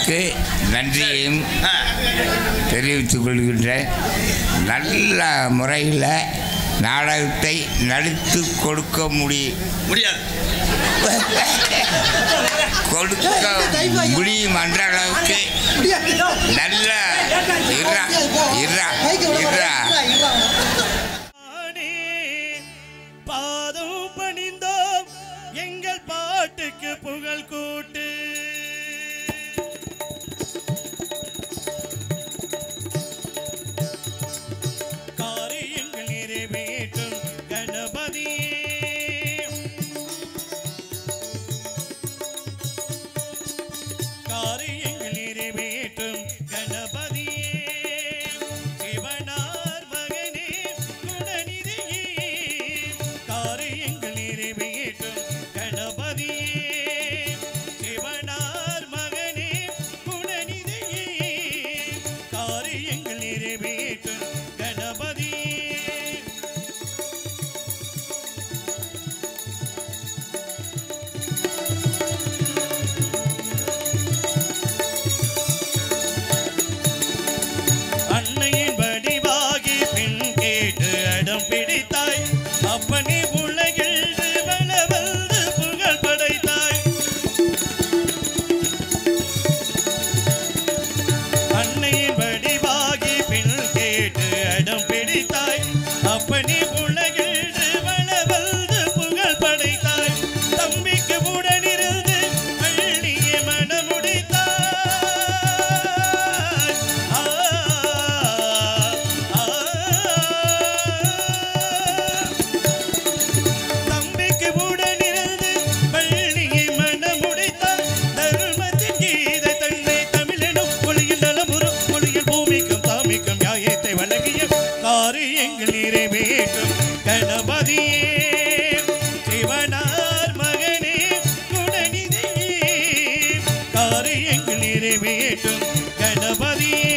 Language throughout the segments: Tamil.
அவருக்கு நன்றியையும் தெரிவித்துக் கொள்கின்றேன். நல்ல முறையில் நாடகத்தை நடித்து கொடுக்க முடியாது கொடுக்க முடியும் என்ற அளவுக்கு நல்ல பாதம் பணிந்தோம் எங்கள் பாட்டுக்கு புகழ் கூட்டு. காரியங்கள் நிறைவேற்றும் கணபதியே, காரியங்கள் நிறைவேற்றும் கணபதியே, சிவனார் மகனே குணநிதியே, காரியங்கள் நிறைவேற்றும் கணபதியே, சிவனார் மகனே குணநிதியே, காரியங்கள் நிறைவேற்றும் கணபதியே. அன்னையின் வடிவாகி பின் கேட்டு அடம் பிடித்தாய், அப்பனே உலகில் வளவந்து புகழ் படைத்தாய். அன்னையின் வடிவாகி பின் கேட்டு அடம் பிடித்தாய், அப்பனே உலகில் வளவந்து புகழ் படைத்தாய். தம்பிக்கு உடனிருந்து அள்ளிய மனமுடித்தாய். தம்பிக்கு உடனிருந்து பள்ளியை மனமுடித்தாய். தர்மத்தின் கீதை தன்னை தமிழனும் ஒளியில் நலமுறும் ஒளியில் பூமிக்கும் தாமிக்கும் நியாயத்தை வழங்கிய காரியங்கள் நிறைவேற்றும் கணபதியே, சிவனார் மகனே குணநிதியே, காரியங்கள் நிறைவேற்றும் கணபதியே.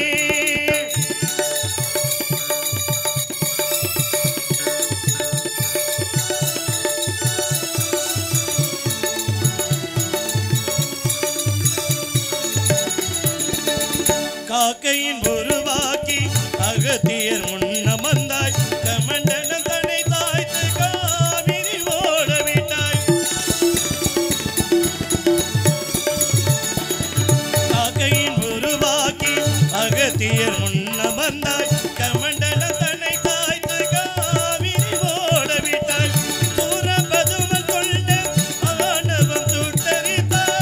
காக்கையின் உருவாக்கி அகத்தியர் முன்னமர்ந்தாய், கமண்டலம் தன்னை தாய்த்து காவிரி ஓட விட்டாய். காக்கையின் உருவாக்கி அகத்தியர் முன்னமர்ந்தாய், கமண்டலம் தன்னை தாய்த்து காவிரி ஓட விட்டாய். சூரபதுமல் கொண்ட ஆணவம் சுட்டரித்தாய்.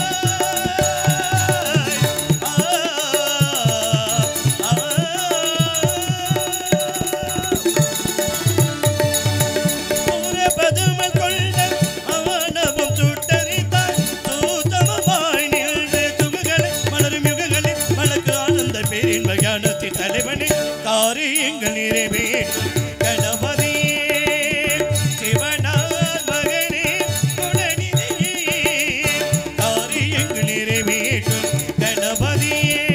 பதுமல் கொண்ட அவனவும் சுட்டரித்தாய். சூதமமாய் நின்று துகுகளை மலரும் யுகங்களில் மலக்கு ஆனந்த பேரின்ப ஞானத்தின் தலைவனே, காரியங்கள் நிறைவேற்றும் கணபதியே, சிவனார் மகனே குணநிதியே, காரியங்கள் நிறைவேற்றும் கணபதியே,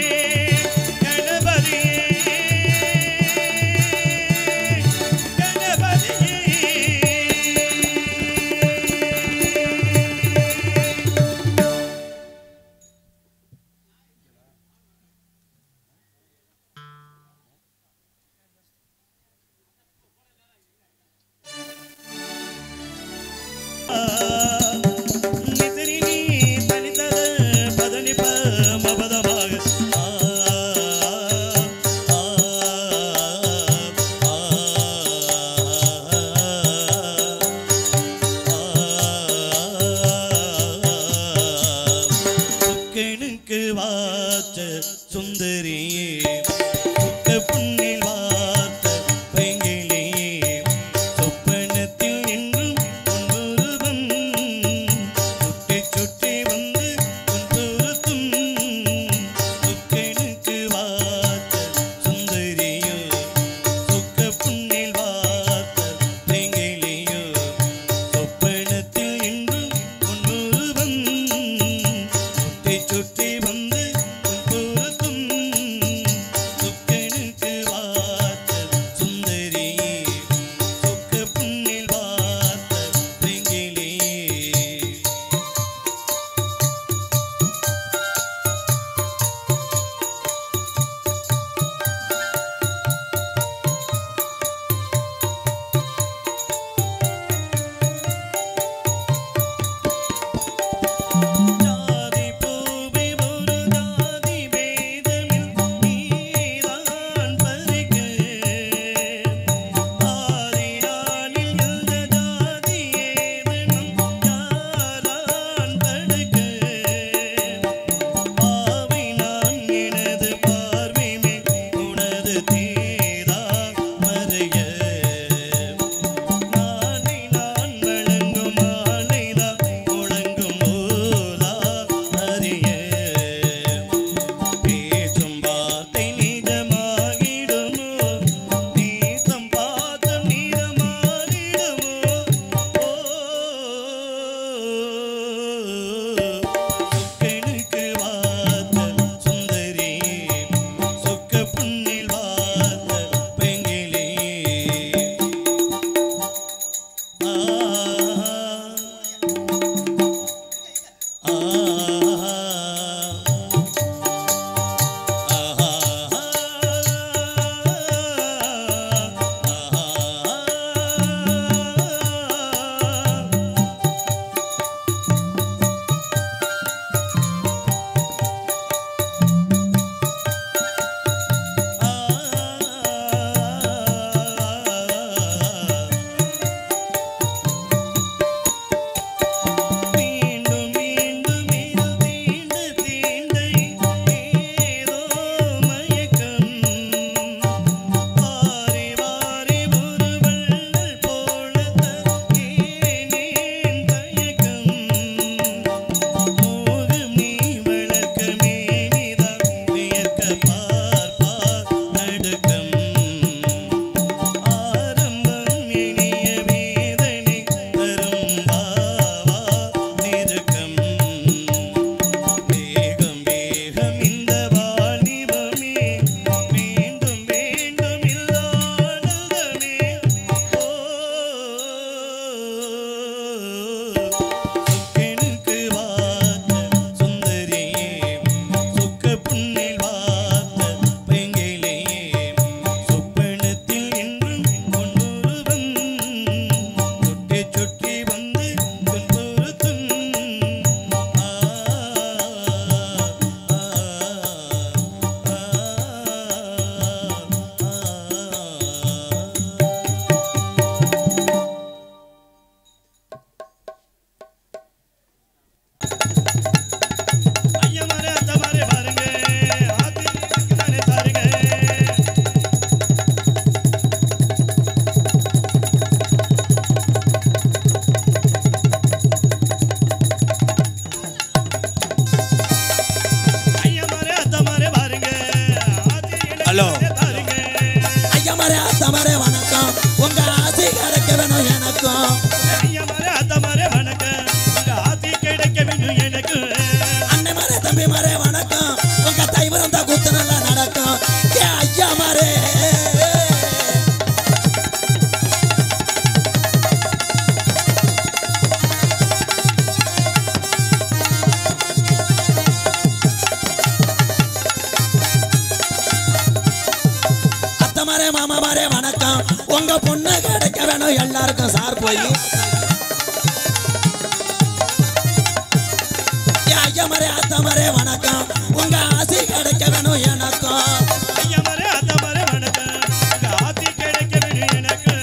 கணபதியே, கணபதியே. நிதிரினி தனிதத பதனிப மபதமாக சுக்கனுக்கு வாச்ச சுந்தரியே, சுக்க புண்ணில் வார்த்த பைங்கிலியே, சொப்பனத்தில் என்றும் ஒன்றுருவம் சுற்றி சுற்றி வந்து ஒன்றுறுத்தும். சுக்கனுக்கு வாச்ச சுந்தரியோ, சுக்க புண்ணில் வார்த்த பைங்கிலியோ, சொப்பனத்தில் என்றும் ஒன்றுருவம் சுற்றி சுற்றி வந்து ஒன்றுறுத்தும். ஹலோ ஐயா மாரே அத்தா மாரே வணக்கம் உங்க ஆசை கிடைக்க வேணும் எனக்கும் ஐயா மாரே அத்தா மாரே வணக்கம் உங்க ஆசை கிடைக்க வேணும் எனக்கு அண்ணன் மாரே தம்பி மாரே வணக்கம் உங்க தைவரம் தான் குத்து நல்லா நடக்கும் ஏ ஐயா மாரே மாமா மாரே வணக்கம் உங்க பொண்ணு கிடைக்க வேணும் எல்லாருக்கும் சார் போய் ஐயா மாரே அத்தா மாரே வணக்கம் உங்க ஆசை கிடைக்க வேணும் எனக்கும் ஐயா மாரே அத்தா மாரே வணக்கம் உங்க ஆசை கிடைக்க வேணும் எனக்கு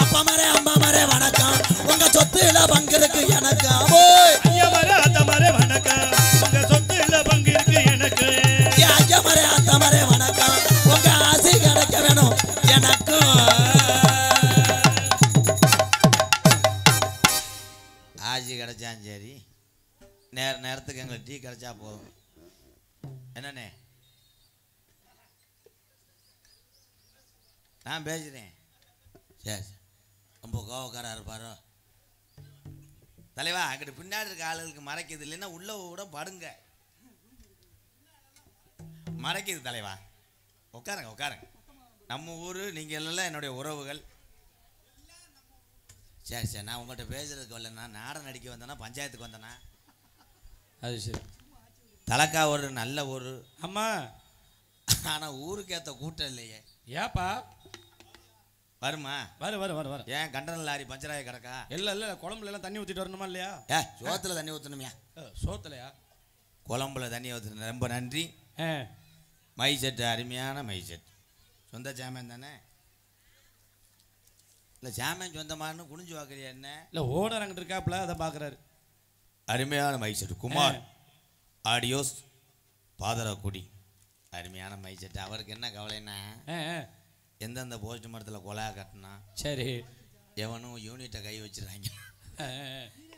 அப்பா மாரே அம்மா மாரே வணக்கம் உங்க சொத்துல பங்கு இருக்கு எனக்கு ஐயா மாரே அத்தா மாரே வணக்கம் உங்க சொத்துல பங்கு இருக்கு எனக்கு ஐயா மாரே அத்தா மாரே வணக்கம் உங்க ஆசை கிடைக்க வேணும் எனக்கும் ஆஜி கிடைச்சான் சரி நேரத்துக்கு எங்களுக்கு டீ கிடைச்சா போதும் என்னண்ணே நான் பேசுகிறேன் சரி ரொம்ப கோவக்காரா இருப்பாரோ தலைவா அங்கிட்டு பின்னாடி இருக்க ஆளுகளுக்கு மறைக்குது இல்லைன்னா உள்ள கூட படுங்க மறைக்குது தலைவா உட்காருங்க உட்காருங்க நம்ம ஊர் நீங்கள் எல்லாம் என்னுடைய உறவுகள் சரி சரி நான் உங்கள்கிட்ட பேசுறதுக்கு வரலண்ணா நாடகம் நடிக்க வந்தேன்னா பஞ்சாயத்துக்கு வந்தேன்னா அது சரி தலக்கா ஒரு நல்ல ஒரு அம்மா ஆனால் ஊருக்கு ஏற்ற கூட்டம் இல்லையே ஏப்பா வருமா? வரும் வரும் வரும் வரும். ஏன் கண்டன லாரி பஞ்சராய கிடக்கா? இல்லை குழம்புல எல்லாம் தண்ணி ஊற்றிட்டு வரணுமா இல்லையா? சோத்துல தண்ணி ஊற்றணுமியா? சோத்துலையா? குழம்புல தண்ணி ஊற்றணும். ரொம்ப நன்றி. மை செட்டு, அருமையான மை செட். சொந்த சாமான் தானே? இல்லை சாமான் சொந்தமானு குனிஞ்சு பார்க்குறியா என்ன? இல்லை ஓனர் அங்கிட்டு இருக்காப்புல அதை பார்க்குறாரு. அருமையான my set. Kumar audios Patharakudi. அருமையான மை செட்டு. அவருக்கு என்ன கவலைன்னா எந்தெந்த போஸ்ட் மரத்தில் கொலா கட்டினா சரி எவனும் யூனிட்டை கை வச்சிடறாங்க.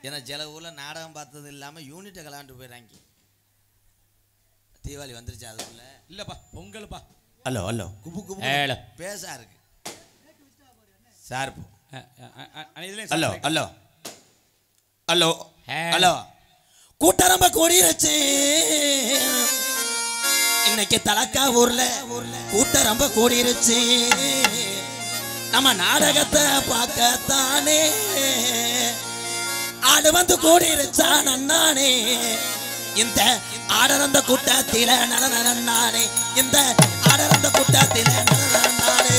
ஏன்னா சில ஊரில் நாடகம் பார்த்தது இல்லாமல் யூனிட்டை கலாண்டு போயிடறாங்க. தீபாவளி வந்துருச்சு அதுக்குள்ள. இல்லைப்பா பொங்கல்ப்பா. ஹலோ ஹலோ குப்பு குப்பு பேசா இருக்கு sir. Hello hello hello hello கூட்டரம்ப கூடிருச்சு இன்னைக்கு தலக்கா ஊர்ல கூட்டரம்ப கூடிருச்சு. நம்ம நாடகத்தை பார்க்கத்தானே ஆடு வந்து கூடிருச்சா நன்னானே. இந்த ஆடரந்த கூட்டத்தில நலனே, இந்த ஆடரந்த கூட்டத்தில நலனே.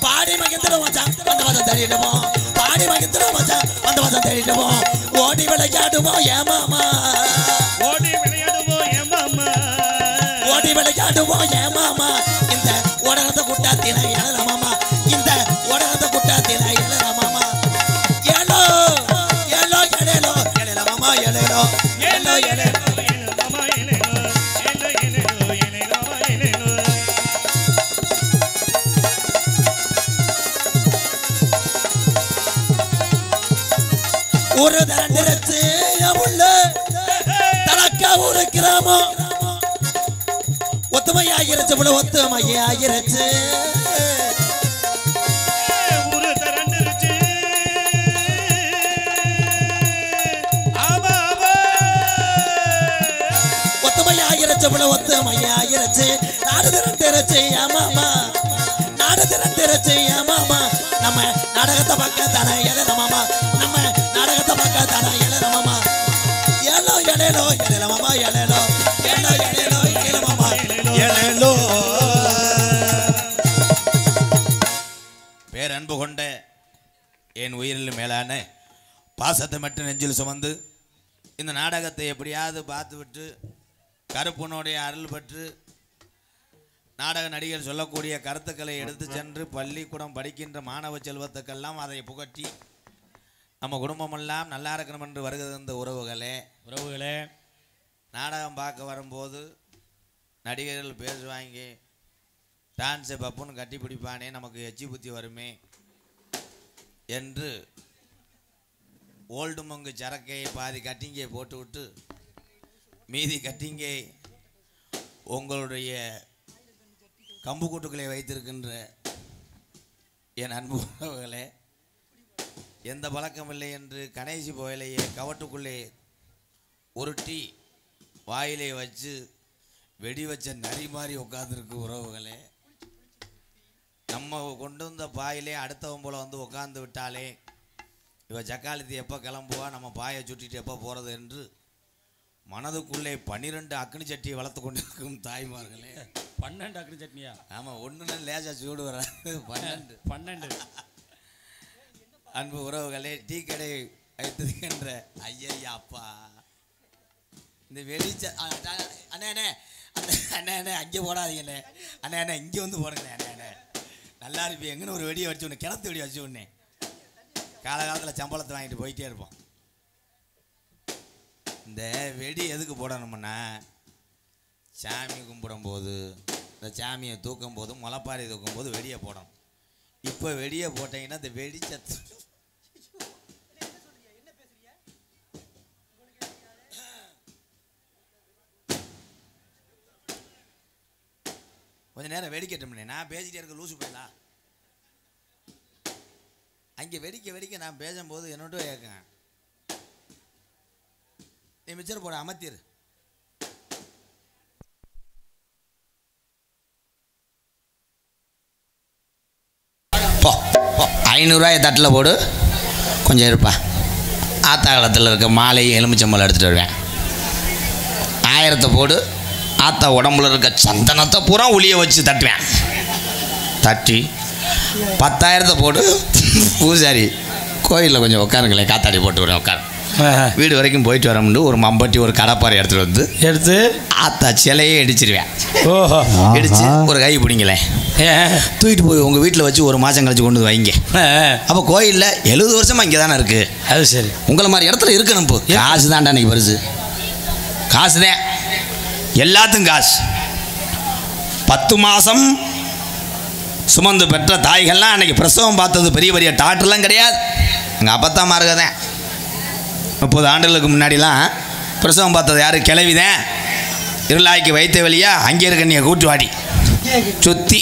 பாடி மகிழ்ந்துடும் மச்சான் அந்த வசம் தேடிடுவோம். ஓடி விளையாடுவோம் ஏமாமா, ஓடி விளையாடுவோம் ஏமாமா, ஓடி விளையாடுவோம் ஏமாமா. இந்த உடனத கூட்டத்தில எழுதமாமா, இந்த உடனத கூட்டத்தில எழுதமாமா. ஏலோ ஏலோ எழலோ எழலமாமா எழலோ ஏலோ எழலோ மாமா ஏலேலோ ஏலோ ஏலேலோ ஏலேலோ ஏலேலோ. ஒரு தரண்டிருச்சு உள்ள தலக்கா ஊரு கிராமம் ஒத்துமையாகிருச்சு போல ஒத்துமையாகிருச்சு. ஊரு தரண்டிருச்சு ஆமா ஆமா ஒத்துமையாகிருச்சு போல ஒத்துமையாகிருச்சு. நாடு திரண்டிருச்சு ஆமாமா, நாடு திரண்டிருச்சு ஆமாமா. நம்ம நாடகத்தை பக்கத்தான எழுதமாமா, நம்ம நாடகத்தை பக்கத்தான எழுதமாமா. ஏலோ எழலோ எழலமாமா எழலோ ஏலோ எழலோ எழலமாமா எழலோ. பேரன்பு கொண்ட என் உயிரில் மேலான பாசத்தை மட்டும் நெஞ்சில் சுமந்து இந்த நாடகத்தை எப்படியாவது பார்த்துவிட்டு கருப்பனுடைய அருள் பெற்று நாடக நடிகர் சொல்லக்கூடிய கருத்துக்களை எடுத்து சென்று பள்ளிக்கூடம் படிக்கின்ற மாணவ செல்வத்துக்கெல்லாம் அதை புகட்டி நம்ம குடும்பமெல்லாம் நல்லா இருக்கணும் என்று வருகிறது. இந்த உறவுகளே நாடகம் பார்க்க வரும்போது நடிகர்கள் பேசுவாங்க, டான்ஸை பப்புன்னு கட்டி பிடிப்பானே நமக்கு எச்சி புத்தி வருமே என்று ஓல்டு மங்கு சரக்கையை பாதி கட்டிங்கை போட்டு விட்டு மீதி கட்டிங்கை உங்களுடைய கம்பு கூட்டுக்களை வைத்திருக்கின்ற என் அன்பு உறவுகளே, எந்த பழக்கம் இல்லை என்று கணேசி புயலையே கவட்டுக்குள்ளே உருட்டி வாயிலே வச்சு வெடி வச்ச நரி மாதிரி உட்காந்துருக்கு உறவுகளே. நம்ம கொண்டு வந்த பாயிலே அடுத்தவன் போல வந்து உட்காந்து விட்டாலே இவ ஜக்காலத்தி எப்போ கிளம்புவா, நம்ம பாயை சுட்டிட்டு எப்போ போகிறது என்று மனதுக்குள்ளே 12 அக்னி சட்டியை வளர்த்து கொண்டிருக்கும் தாய்மார்களே. 12 அக்னி சட்னியா? ஆமாம், ஒன்றுன்னு லேசாக சூடு வராது. 12 அன்பு உறவுகளே, டீ கடை வைத்திருக்கின்ற ஐயா அப்பா இந்த வெளிச்ச அண்ணே அண்ணே அந்த அண்ணே அண்ணே அங்கே போடாதீங்கண்ணே, அண்ணே அண்ணே இங்கே வந்து போடுங்கண்ணே, அண்ணே அண்ணே நல்லா இருப்பி எங்கன்னு ஒரு வெடியை வச்சு ஒன்று கிணத்து வெடி வச்சு ஒன்று காலகாலத்தில் சம்பளத்தை வாங்கிட்டு போயிட்டே இருப்போம். இந்த வெடி எதுக்கு போடணும்னா சாமி கும்பிடும்போது இந்த சாமியை தூக்கும் போது முளைப்பாரி தூக்கும் போது வெடியை போடணும். இப்போ வெடியை போட்டீங்கன்னா இந்த வெடிச்சத்து கொஞ்சம் நேரம் வெடிக்கட்டும்னே. நான் பேசிட்டே இருக்க லூசு போயிடலாம். அங்கே வெடிக்க நான் பேசும்போது என்னோட கேட்குங்க, நீ மிச்சர் போட அமர்த்திரு. போ 500 தட்டில் போடு, கொஞ்சம் இருப்பா. ஆத்தாளத்தில் இருக்க மாலை எலுமிச்சம்பழம் எடுத்துகிட்டு வருவேன். 1000 போடு, ஆத்தா உடம்புல இருக்க சந்தனத்தை பூரா ஒளிய வச்சு தட்டுவேன். தட்டி 10,000 போடு, பூசாரி கோயிலில் கொஞ்சம் உட்காருங்களேன், காத்தாடி போட்டு வரேன் உட்காரு. வீடு வரைக்கும் போயிட்டு வரமுண்டு ஒரு மம்பட்டி ஒரு கடப்பாறை எடுத்து ஆத்தா சிலையே இடிச்சிருவேன். ஓஹோ. இடிச்சு ஒரு கை பிடிங்களேன், தூக்கிட்டு போய் உங்கள் வீட்டில் வச்சு ஒரு மாதம் கழிச்சு கொண்டு வைங்க. அப்போ கோயிலில் 70 வருஷமாக இங்கே தானே இருக்குது. அது சரி. உங்களை மாதிரி இடத்துல இருக்கணும். இப்போ காசு தான்டா அன்றைக்கி பரிசு, காசு தான் எல்லாத்துக்கும் காசு. 10 மாதம் சுமந்து பெற்ற தாய்கள்லாம் அன்றைக்கி பிரசவம் பார்த்தது பெரிய பெரிய டாக்டர்லாம் கிடையாது. எங்கள் அப்பத்தான் மாறுகதான். 30 ஆண்டுகளுக்கு முன்னாடிலாம் பிரசவம் பார்த்தது யார்? கிளவிதான். இருளாய்க்கு வைத்த வழியா அங்கே இருக்க நீ கூட்டு வாடி சுற்றி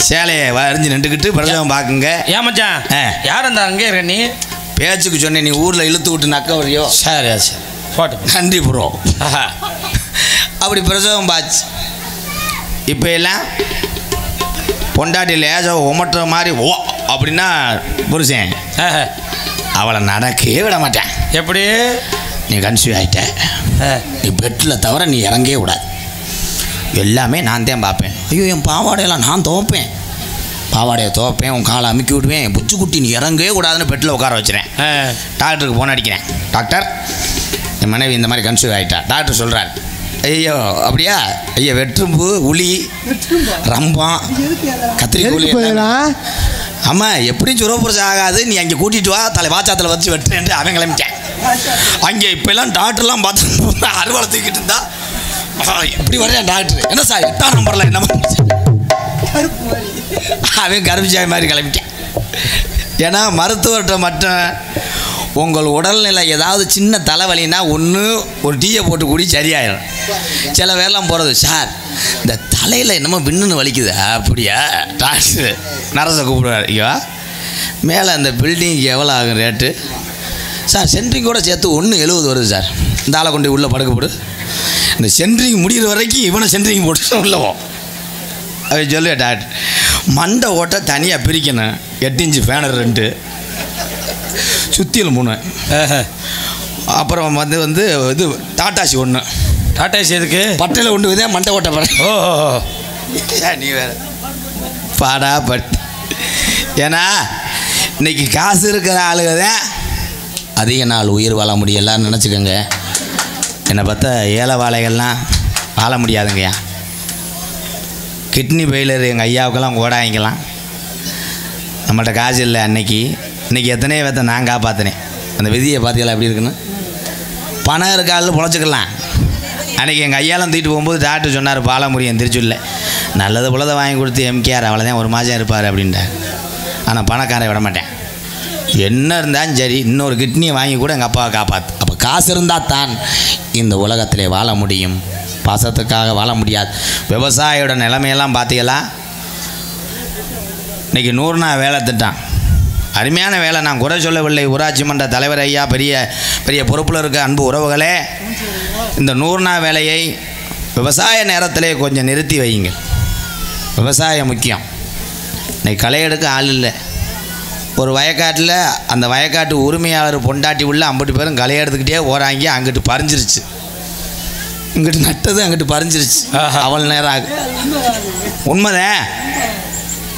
சேலையை வரைஞ்சி நின்றுக்கிட்டு பிரசவம் பார்க்குங்க. ஏமாச்சான் யார் அந்த அங்கே இருக்க நீ? பேச்சுக்கு சொன்னேன், நீ ஊரில் இழுத்து விட்டு நக்க வரையோ. சரி சரி போட்டு நன்றி ப்ரோ. அப்படி பிரசவம் பாச்சு. இப்போ எல்லாம் பொண்டாட்டி லேசா உமட்டுற மாதிரி ஓ அப்படின்னா புருஷன் அவளை நடக்கவே விட மாட்டேன். எப்படி? நீ கன்சீவ் ஆகிட்ட, நீ பெட்டில் தவிர நீ இறங்கவே கூடாது, எல்லாமே நான் தான் பார்ப்பேன். ஐயோ என் பாவாடையெல்லாம் நான் துவைப்பேன், பாவாடையை துவைப்பேன், உன் காலை அமுக்கி விடுவேன், புச்சுக்குட்டி நீ இறங்கவே கூடாதுன்னு பெட்டில் உட்கார வச்சுறேன். டாக்டருக்கு ஃபோன் அடிக்கிறேன், டாக்டர் என் மனைவி இந்த மாதிரி கன்சீவ் ஆகிட்டா. டாக்டர் சொல்கிறார், ஐயோ அப்படியா? ஐயோ வெட்டும்பு உளி ரம்பம் கத்திரிக்கோள் அம்மா எப்படியும் சுரப்புரசம் ஆகாது, நீ அங்கே கூட்டிகிட்டு வா, வாச்சாத்தில் வச்சு வெட்டுறேன்ட்டு அவன் கிளம்பிட்டேன். அங்கே இப்போல்லாம் டாக்டர்லாம் பார்த்து அறுவலை தூக்கிட்டு இருந்தா இப்படி வரேன் டாக்டர், என்ன சார் 8ஆம் நம்பரில் என்ன அவன் கருப்பிச்சாய் மாதிரி கிளம்பிட்டேன். ஏன்னா மருத்துவர்கிட்ட மட்டும் உங்கள் உடல்நிலை ஏதாவது சின்ன தலைவலின்னா ஒன்று ஒரு டீயை போட்டு கூடி சரியாயிடும். சில பேர்லாம் போகிறது, சார் இந்த தலையில் என்னமோ விண்ணுன்னு வலிக்குது. அப்படியா? டாக்டர் நரசை கூப்பிடுவார். ஐயோ மேலே அந்த பில்டிங்க்கு எவ்வளோ ஆகும் ரேட்டு? சார் சென்ட்ரிங் கூட சேர்த்து 170 வருது சார். இந்த ஆளை கொண்டு உள்ளே படுக்க போடு, இந்த சென்ட்ரிங் முடிகிற வரைக்கும் இவனை சென்ட்ரிங் போட்டு உள்ளவோ அது சொல்லுவேன். டாக்டர் மண்டை ஓட்டை தனியாக பிரிக்கணும், 8 இன்ச்சு ஃபேனர் 2, சுத்தியில் 3, அப்புறம் வந்து இது டாட்டாசி 1. டாட்டாசி எதுக்கு? பட்டையில் கொண்டு இதே மண்டை ஓட்ட பாரு. ஓ நீ வேற பாடா பட். ஏன்னா இன்னைக்கு காசு இருக்கிற ஆளுக தான் அதிக நாள் உயிர் வாழ முடியும். எல்லாரும் நினச்சிக்கோங்க. என்னை பார்த்தா ஏழை வாழைகள்லாம் வாழ முடியாதுங்கய்யா. கிட்னி ஃபெயிலர் எங்கள் ஐயாவுக்கெல்லாம் ஓடாங்கிக்கலாம். நம்மள்கிட்ட காசு இல்லை. இன்றைக்கி எத்தனையோ பேர்த்த நான் காப்பாற்றினேன். அந்த விதியை பார்த்தீங்களா எப்படி இருக்குன்னு? பணம் இருக்காள் பொழைச்சிக்கலாம். அன்றைக்கி எங்கள் ஐயாலாம் தூக்கிட்டு போகும்போது டாக்டர் சொன்னார், பாலமுருகன் திருச்சூரில் நல்லது புலதை வாங்கி கொடுத்து எம்கேஆர் அவ்வளோதான் 1 மாதம் இருப்பார் அப்படின்ட்டார். ஆனால் பணக்காரை விட மாட்டேன். என்ன இருந்தாலும் சரி இன்னொரு கிட்னியை வாங்கி கூட எங்கள் அப்பாவை காப்பாற்று. அப்போ காசு இருந்தால் தான் இந்த உலகத்திலே வாழ முடியும். பாசத்துக்காக வாழ முடியாது. விவசாயியோட நிலைமையெல்லாம் பார்த்தீங்களா? இன்றைக்கி 100 நாள் வேலை திட்டம் அருமையான வேலை. நான் குறை சொல்லவில்லை. ஊராட்சி மன்ற தலைவர் ஐயா, பெரிய பெரிய பொறுப்பில் இருக்க அன்பு உறவுகளே, இந்த 100 நாள் வேலையை விவசாய நேரத்திலே கொஞ்சம் நிறுத்தி வையுங்க. விவசாயம் முக்கியம். இன்னைக்கு களை எடுக்க ஆள் இல்லை. ஒரு வயக்காட்டில் அந்த வயக்காட்டு உரிமையாளர் பொண்டாட்டி உள்ள 50 பேரும் களை எடுத்துக்கிட்டே போகிறாங்க. அங்கிட்டு பறிஞ்சிருச்சு, இங்கிட்டு நட்டது அங்கிட்டு பறிஞ்சிருச்சு. அவள் நேரம் ஆகும். உண்மைதான்.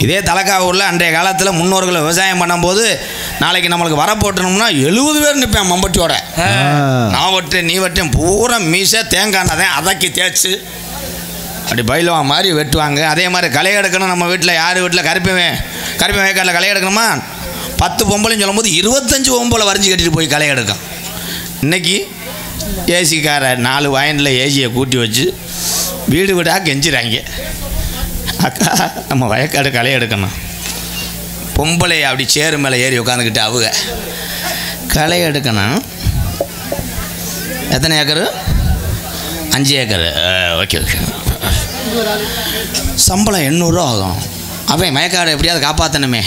இதே தலைக்காவூரில் அன்றைய காலத்தில் முன்னோர்கள் விவசாயம் பண்ணும்போது நாளைக்கு நம்மளுக்கு வர போட்டணும்னா 70 பேர் நிற்பேன் மம்பட்டியோட. நான் வெட்டேன் நீ வெட்டேன் பூரா மீசை தேங்காய்தான் அதக்கி தேய்ச்சி அப்படி பயிலுவா மாதிரி வெட்டுவாங்க. அதே மாதிரி களை எடுக்கணும். நம்ம வீட்டில் யார் வீட்டில் கருப்பை வயக்காட்டில் களை எடுக்கணுமா 10 பொம்பளைன்னு சொல்லும்போது 25 பொம்பளை வரைஞ்சி கட்டிட்டு போய் களை எடுக்கும். இன்றைக்கி ஏசிக்கார 4 வயனில் ஏசியை கூட்டி வச்சு வீடு வீடாக கெஞ்சிறாங்க. அக்கா நம்ம வயக்காடு களை எடுக்கணும். பொம்பளை அப்படி சேரு மேலே ஏறி உட்காந்துக்கிட்டு அவங்க களை எடுக்கணும். எத்தனை ஏக்கரு? 5 ஏக்கரு. Okay okay. சம்பளம் 800 ரூபா ஆகும். அவன் மயக்காடு எப்படியாவது காப்பாற்றணுமே.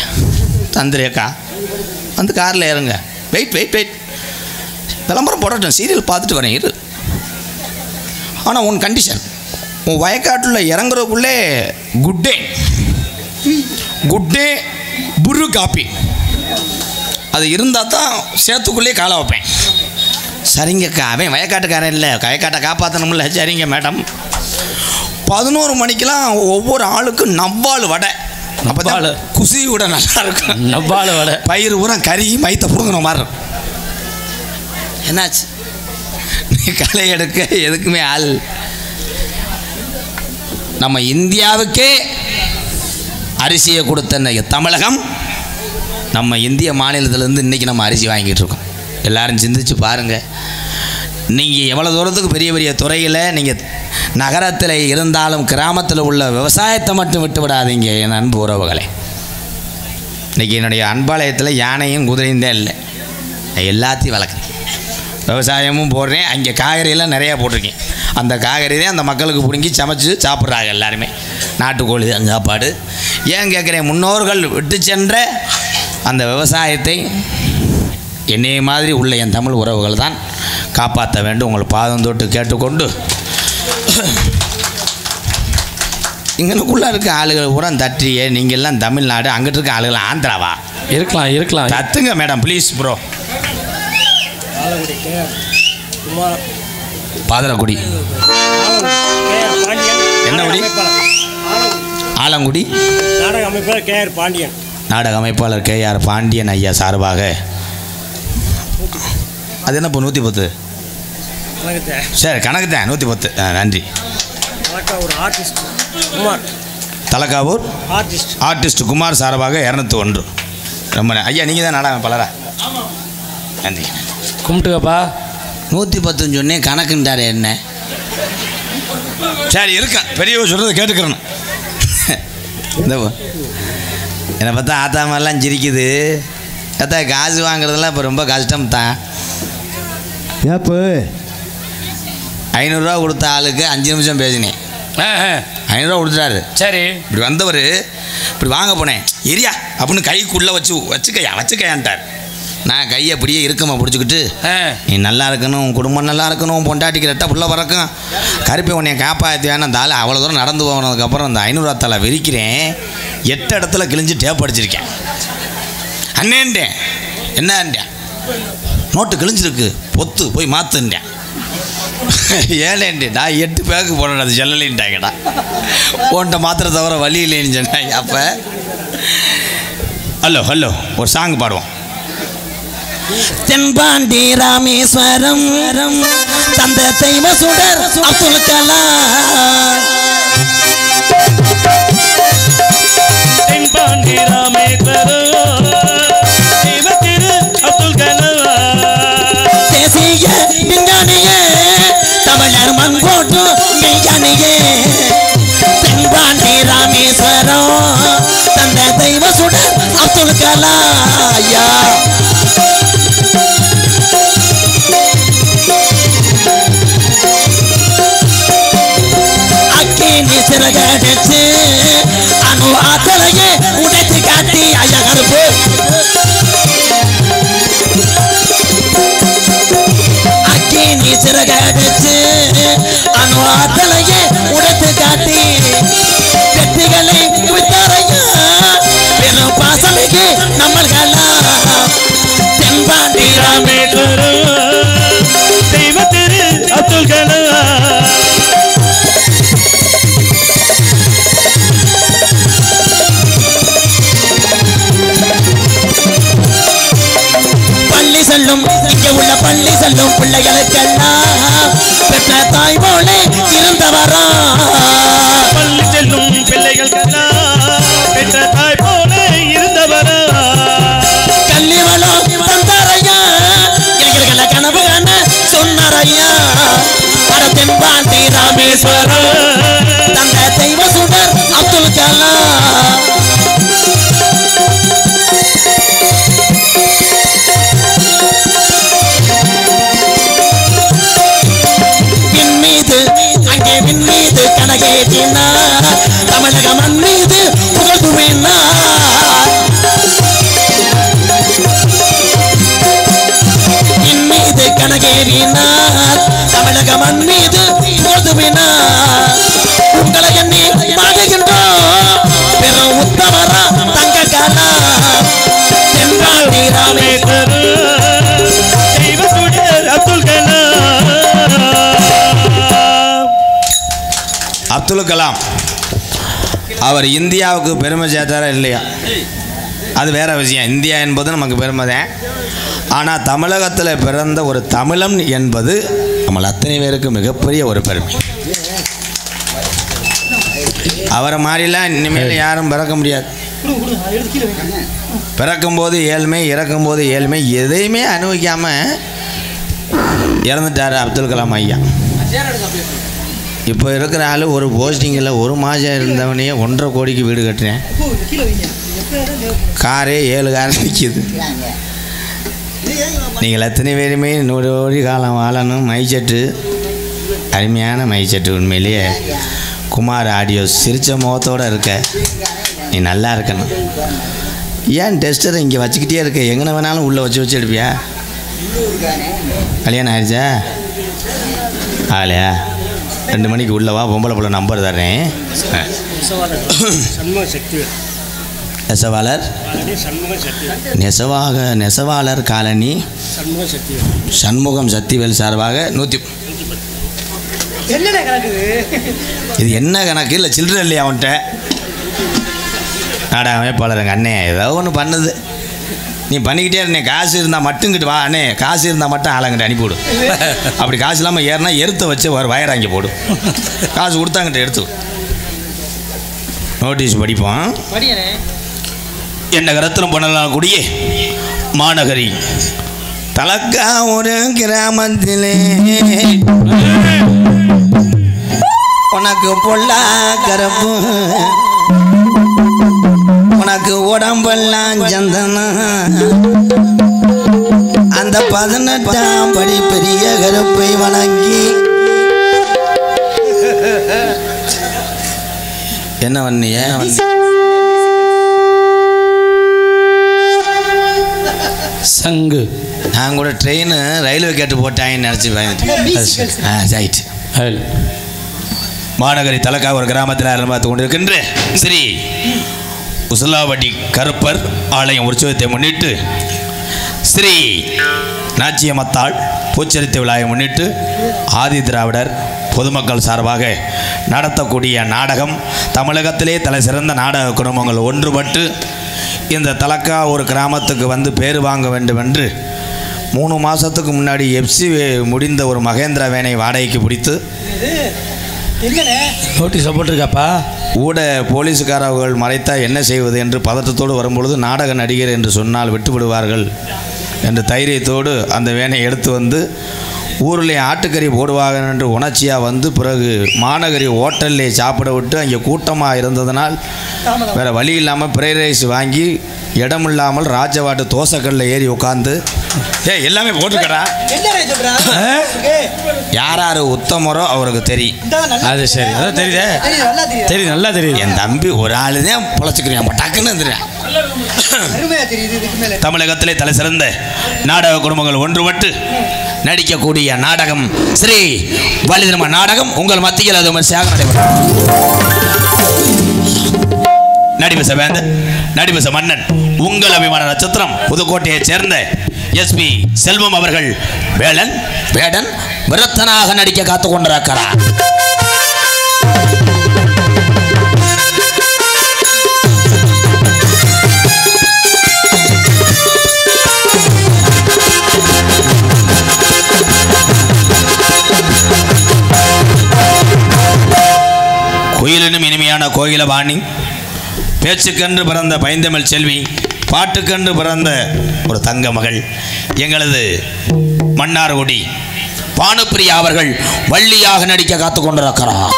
தந்திரேக்கா வந்து காரில் ஏறுங்க. வெயிட் விளம்பரம் போடட்டும், சீரியல் பார்த்துட்டு வரேன் இரு. ஆனால் உன் கண்டிஷன், உன் வயக்காட்டில் இறங்குறதுக்குள்ளே குட் டே புரு காப்பி அது இருந்தால் தான் சேத்துக்குள்ளேயே காலை வைப்பேன். சரிங்கக்கா, அவன் வயக்காட்டுக்காரன் இல்லை, வயக்காட்டை காப்பாற்றணும்ல. சரிங்க மேடம். 11 மணிக்கெலாம் ஒவ்வொரு ஆளுக்கும் நவ்வாள் வடை. அப்போ குசி விட நல்லா இருக்கும். நவ்வாள் வடை பயிர் ஊரம் கறி மைத்த புடுங்கிற மாதிரி இருக்கும். என்னாச்சு? நீ களை எடுக்க எதுக்குமே ஆள். நம்ம இந்தியாவுக்கே அரிசியை கொடுத்த தமிழகம், நம்ம இந்திய மாநிலத்திலேருந்து இன்றைக்கி நம்ம அரிசி வாங்கிட்டு இருக்கோம். எல்லாரும் சிந்திச்சு பாருங்கள். நீங்கள் எவ்வளோ தூரத்துக்கு பெரிய பெரிய துறையில் நீங்கள் நகரத்தில் இருந்தாலும் கிராமத்தில் உள்ள விவசாயத்தை மட்டும் விட்டு விடாதீங்க என் அன்பு உறவுகளே. இன்றைக்கி என்னுடைய அன்பாலயத்தில் யானையும் குதிரையும் தான் இல்லை, நான் எல்லாத்தையும் வளர்க்குறேன், விவசாயமும் போடுறேன். அங்கே காய்கறியெல்லாம் நிறையா போட்டிருக்கேன். அந்த காய்கறி தான் அந்த மக்களுக்கு பிடுங்கி சமைச்சு சாப்பிட்றாங்க எல்லாருமே. நாட்டுக்கோழி தான் சாப்பாடு. ஏன் கேட்குறேன், முன்னோர்கள் விட்டு சென்ற அந்த விவசாயத்தை என்னைய மாதிரி உள்ள என் தமிழ் உறவுகள் தான் காப்பாற்ற வேண்டும். உங்களை பாதம் தொட்டு கேட்டுக்கொண்டு, இங்கனுக்குள்ளே இருக்க ஆளுகள் பூரா தட்டியே, நீங்கள் எல்லாம் தமிழ்நாடு, அங்கிட்டு இருக்க ஆளுகள் ஆந்திராவா? இருக்கலாம் தத்துங்க மேடம் ப்ளீஸ் ப்ரோ. பாதரக்குடி என்ன குடி? ஆலங்குடி நாடக அமைப்பாளர் KR பாண்டியன். நாடக அமைப்பாளர் KR பாண்டியன் ஐயா சார்பாக அது என்ன இப்போ 110? சரி கணக்கு தான் 110. நன்றி. ஒரு ஆர்டிஸ்ட் குமார், தலக்காவூர் ஆர்டிஸ்ட் குமார் சார்பாக 201. ரொம்ப ஐயா நீங்கள் தான் நாடகம் பலரா? நன்றி. கும்பிட்டுக்கப்பா. 110 சொன்னேன், கணக்குன்றாரு என்ன? சரி இருக்கேன், பெரியவ சொல்கிறத கேட்டுக்கிறேன். இந்த என்னை பார்த்தா ஆத்தா மாதிரிலாம் சிரிக்குது. பார்த்தா காசு வாங்குறதெல்லாம் இப்போ ரொம்ப கஷ்டம் தான். ஏப்பு 500 ரூபா கொடுத்த ஆளுக்கு 5 நிமிஷம் பேசினேன். 500 ரூபா கொடுத்துட்டாரு. சரி, இப்படி வந்தவர் இப்படி வாங்க போனேன். எரியா அப்படின்னு கைக்குள்ளே வச்சுக்கையான்ட்டார். நான் கையை அப்படியே இருக்கமா பிடிச்சிக்கிட்டு, நீ நல்லா இருக்கணும், உன் குடும்பம் நல்லா இருக்கணும், பொண்டாட்டிக்கு ரெட்டை புள்ள பறக்கும், கருப்பை உன்னை காப்பாற்றியான்னு அந்த ஆள் அவ்வளோ தூரம் நடந்து போனதுக்கப்புறம் அந்த 500 ரூபா தலை விரிக்கிறேன். 8 இடத்துல கிழிஞ்சு டேப் அடிச்சிருக்கேன். அண்ணேன்ட்டேன். என்னண்டேன்? நோட்டு கிழிஞ்சிருக்கு, பொத்து போய் மாற்றுண்டேன். ஏழேன்ட்டு நான் 8 பேருக்கு போனேன், அது செல்லலின்ட்டாங்கடா. உன்ட்ட மாத்திரை தவிர வழி இல்லைன்னு சொன்னாங்க. அப்போ ஹலோ ஒரு சாங் பாடுவோம். தென்பாண்டி ராமேஸ்வரம் தந்த தெய்வ சுடர் அப்துல் கலாம். தென்பாண்டி ராமேஸ்வரம் தெய்வ திரு அப்துல் கலாம். தேசிய விஞ்ஞானியே, தமிழர் மண் போட்டு விஞ்ஞானியே. தென்பாண்டி ராமேஸ்வரம் தந்த தெய்வ சுடர் அப்துல் கலாம் ஐயா. சிறகடிச்சு அணு ஆத்தலையே உடைத்து காட்டி அழகருப்பு. அக்கினி சிறகடிச்சு அணு ஆத்தலையே உடைத்து காட்டி வெற்றிகளை வித்தாரையா. பெரும் பாசமிகு நம்மள்களா. தென்பாண்டி ராமேஸ்வரம் தெய்வ திரு அப்துல் கலாம். செல்லும் இங்கே உள்ள பள்ளி செல்லும் பிள்ளைகளுக்கெல்லாம் பெற்ற தாய் போல இருந்தவரா. பள்ளி செல்லும் பிள்ளைகளுக்கெல்லாம் பெற்ற தாய் போல இருந்தவரா. கல்விவளம் தந்தாரையா, இளைஞர்களை கனவு காண சொன்னாரையா. தென்பாண்டி ராமேஸ்வரம் தந்த தெய்வ சுடர் அப்துல் கலாம். மீது கனகேற்றினா தமிழக மண் மீது புகழ்ந்துவேனா. என் மீது கனகேறினா தமிழக மண் மீது புகழ்ந்துவேனா. உங்களை எண்ணி பாடுகின்றோம் பெரும் உத்தமரா தங்க கலா. அவர் இந்தியாவுக்கு பெருமை சேர்த்தாரா இல்லையா, அது வேற விஷயம். இந்தியா என்பது நமக்கு பெருமை தான். ஆனால் தமிழகத்தில் பிறந்த ஒரு தமிழன் என்பது நம்ம அத்தனை பேருக்கு மிகப்பெரிய ஒரு பெருமை. அவரை மாதிரிலாம் இனிமேல் யாரும் பிறக்க முடியாது. பிறக்கும்போது ஏழ்மை, இறக்கும்போது ஏழ்மை, எதையுமே அனுபவிக்காமல் இறந்துட்டார் அப்துல் கலாம் ஐயா. இப்போ இருக்கிற ஆள் ஒரு போஸ்டிங்கில் ஒரு மாதம் இருந்தவனையே 1.5 கோடிக்கு வீடு கட்டுறேன். காரே 7 கார் நிற்கிது. நீங்கள் எத்தனை பேருமே 100 கோடி காலம் வாழணும். மைச்செட்டு, அருமையான மைச்செட்டு. உண்மையிலேயே குமார் ஆடியோ சிரித்த முகத்தோடு இருக்க, நீ நல்லா இருக்கணும். ஏன் டெஸ்டர் இங்கே வச்சுக்கிட்டே இருக்க? எங்கே வேணாலும் உள்ளே வச்சு எடுப்பியா? கல்யாணம் ஆயிடுச்சா? ஆலையா? 2 மணிக்கு உள்ளவா, பொம்பளை பிள்ளை நம்பர் தர்றேன். நெசவாளர் நெசவாளர் காலனி சண்முகம் சக்திவேல் சார்பாக 100. இது என்ன கணக்கு? இல்லை சில்லற இல்லையா அவன்கிட்ட? நாடா அமைப்பாளருங்க அண்ணே ஏதோ ஒன்று பண்ணுது, நீ பண்ணிக்கிட்டே இருந்தே. காசு இருந்தால் மட்டுங்கிட்டு வா அண்ணே, காசு இருந்தால் மட்டும் ஆளுங்கிட்ட அனுப்பிவிடு. அப்படி காசு இல்லாமல் ஏறினா எருத்த வச்சு ஒரு வயராங்கி போடு. காசு கொடுத்தாங்கிட்ட எடுத்து நோட்டீஸ் படிப்போம். என்ன கருத்திலும் பண்ணலாம் கூடிய மாநகரி தலக்கா ஒரு கிராமத்திலே உனக்கு பொல்லா கரப்பு, உனக்கு உடம்பெல்லாம் சந்தனா, அந்த 18ஆம் படி பெரிய கருப்பை வணங்கி என்ன வண்ணிய சங்கு. நான் கூட ட்ரெயின் ரயில்வே கேட்டு போட்டாங்கன்னு நினச்சி பயந்துட்டு. மாநகரி தலக்கா ஒரு கிராமத்தில் ஆரம்பித்து கொண்டிருக்கின்ற ஸ்ரீ உசலாவடி கருப்பர் ஆலயம் உற்சவத்தை முன்னிட்டு ஸ்ரீ நாச்சியம்மத்தாள் பூச்சரித்த விழாவை முன்னிட்டு ஆதி திராவிடர் பொதுமக்கள் சார்பாக நடத்தக்கூடிய நாடகம், தமிழகத்திலே தலை சிறந்த நாடக குடும்பங்கள் ஒன்றுபட்டு இந்த தலக்கா ஒரு கிராமத்துக்கு வந்து பேர் வாங்க வேண்டும் என்று 3 மாதத்துக்கு முன்னாடி எஃப்சி முடிந்த ஒரு மகேந்திரா வேனை வாடகைக்கு பிடித்து நோட்டீஸ் போட்டிருக்காப்பா. ஊட போலீஸுக்காரர்கள் மறைத்தா என்ன செய்வது என்று பதட்டத்தோடு வரும்பொழுது நாடக நடிகர் என்று சொன்னால் விட்டுவிடுவார்கள் என்று தைரியத்தோடு அந்த வேனை எடுத்து வந்து ஊரில் ஆட்டுக்கறி போடுவாங்க என்று உணர்ச்சியாக வந்து பிறகு மாநகரி ஹோட்டல்லே சாப்பிட விட்டு அங்கே கூட்டமாக இருந்ததனால் வேறு வழி இல்லாமல் ஃப்ரைட் ரைஸ் வாங்கி இடமில்லாமல் ராஜவாட்டு தோசைக்கல்ல ஏறி உட்காந்து எல்லாமே போட்டுக்கடா. யார் உத்தமரோ அவருக்கு தெரியும். அது சரி, அதான் தெரியுதே, தெரியும், நல்லா தெரியுது. என் தம்பி ஒரு ஆள் தான் பொழைச்சிக்கிறேன், டக்குன்னு வந்துடுறேன். தமிழகத்திலே தலை சிறந்த நாடக குடும்பங்கள் ஒன்றுபட்டு நடிக்கக்கூடிய நாடகம் ஸ்ரீ வலிதிரும நாடகம் உங்கள் மத்தியில் அது விமர்சையாக நடிபச வேந்தன், நடிபச மன்னன், உங்கள் அபிமான நட்சத்திரம் புதுக்கோட்டையைச் சேர்ந்த எஸ்பி செல்வம் அவர்கள் வேடன் விரத்தனாக நடிக்க காத்து கொண்டிருக்கிறார். குயிலினும் இனிமையான கோயிலவாணி, பேச்சுக்கென்று பிறந்த பைந்தமிழ் செல்வி, பாட்டுக்கென்று பிறந்த ஒரு தங்க மகள் எங்களது மன்னார்குடி பானுப்பிரியா அவர்கள் வள்ளியாக நடிக்க காத்து கொண்டிருக்கிறார்.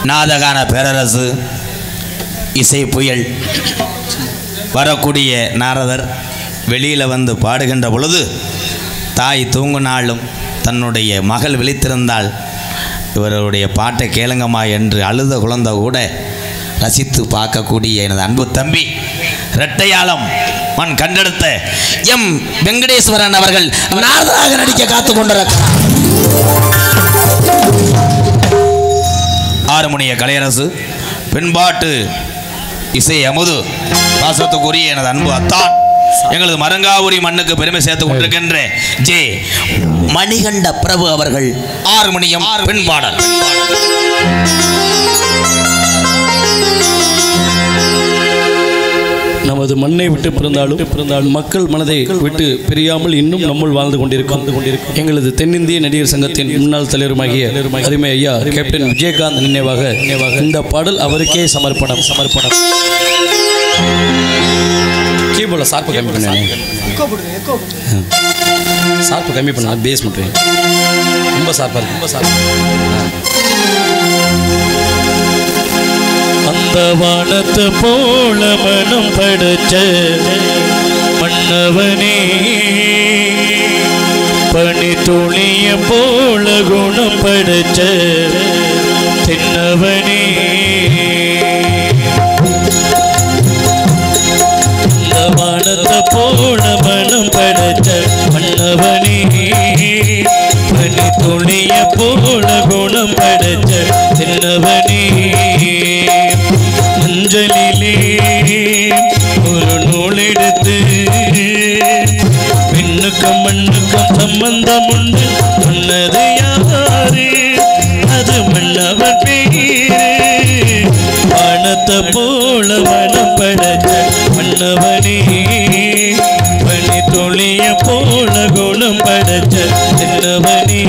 நாதகான பேரரசு இசை புயல் வரக்கூடிய நாரதர் வெளியில் வந்து பாடுகின்ற பொழுது தாய் தூங்கினாலும் தன்னுடைய மகள் விழித்திருந்தால் இவருடைய பாட்டை கேளுங்கம்மா என்று அழுத குழந்தை கூட ரசித்து பார்க்கக்கூடிய எனது அன்பு தம்பி இரட்டையாளம் மண் கண்டெடுத்த எம் வெங்கடேஸ்வரன் அவர்கள் நாரதராக நடிக்க காத்து கொண்டிருக்கிறார். ஆறுமணிய கலையரசு, பெண்பாட்டு இசை அமுது, பாசத்துக்குரிய எனது அன்பு அத்தான், எங்களது மரங்காபுரி மண்ணுக்கு பெருமை சேர்த்துக் கொண்டிருக்கின்ற ஜே மணிகண்ட பிரபு அவர்கள் ஆறுமணியம் பெண்பாடல். நமது மண்ணை விட்டு பிறந்தாலும் மக்கள் மனதை விட்டு பிரியாமல் இன்னும் நம்முள் வாழ்ந்து கொண்டிருக்கும் எங்களது தென்னிந்திய நடிகர் சங்கத்தின் முன்னாள் தலைவருமாகிய அருமை ஐயா கேப்டன் விஜயகாந்த் நினைவாக இந்த பாடல் அவருக்கே சமர்ப்பணம். கீபோர்டில் சார்பு கம்மி பண்ண பேஸ் மட்டும் ரொம்ப சார்பாக அந்த வானத்து போல மனம் படைச்ச மன்னவனே, பனி துளிய போல குணம் படைச்ச தென்னவனே, அந்த வானத்து போல மனம் படைச்ச மன்னவனே, பனி துளிய போல குணம் படைச்ச தென்னவனே, அஞ்சலிலே ஒரு நூல் எடுத்து பெண்ணுக்கும் மண்ணுக்கும் சம்பந்தம் உண்டு சொன்னது யாரு, அது மன்னவன் பேரு, வானத்தை போல மனம் படைச்ச மன்னவனே, பனி துளிய போல குணம் படைச்ச தென்னவனே.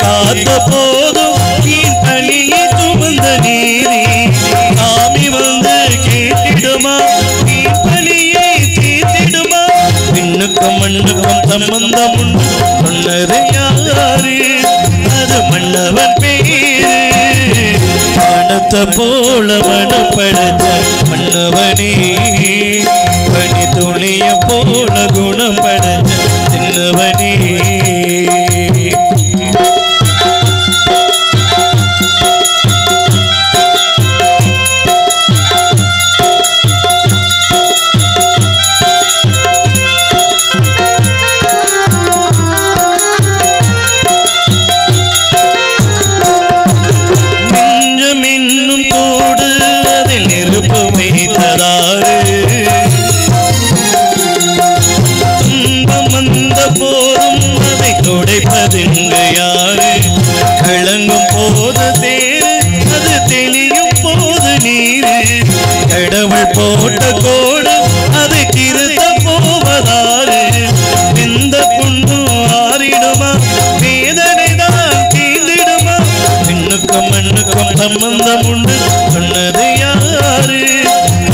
காத்த போதும் நீன் பழியை சுமந்த நீரே, சாமி வந்து கேட்டிடுமா நீ பழியை தீர்த்திடுமா, பெண்ணுக்கும் மண்ணுக்கும் சம்பந்தம் உண்டு சொன்னது யாரு, அது மன்னவன் பேரு, வானத்தை போல மனம் படைச்ச மன்னவனே, பனி துளிய போல குணம் படைச்ச தென்னவனே. கலங்கும் போது தேரு அது தெளியும் போது நீரு, கடவுள் போட்ட கோடு அது திருத்த போவதாறு, எந்த புண்ணும் ஆறிடுமா வேதனை தான் தீர்ந்திடுமா, பெண்ணுக்கும் மண்ணுக்கும் சம்பந்தம் உண்டு சொன்னது யாரு,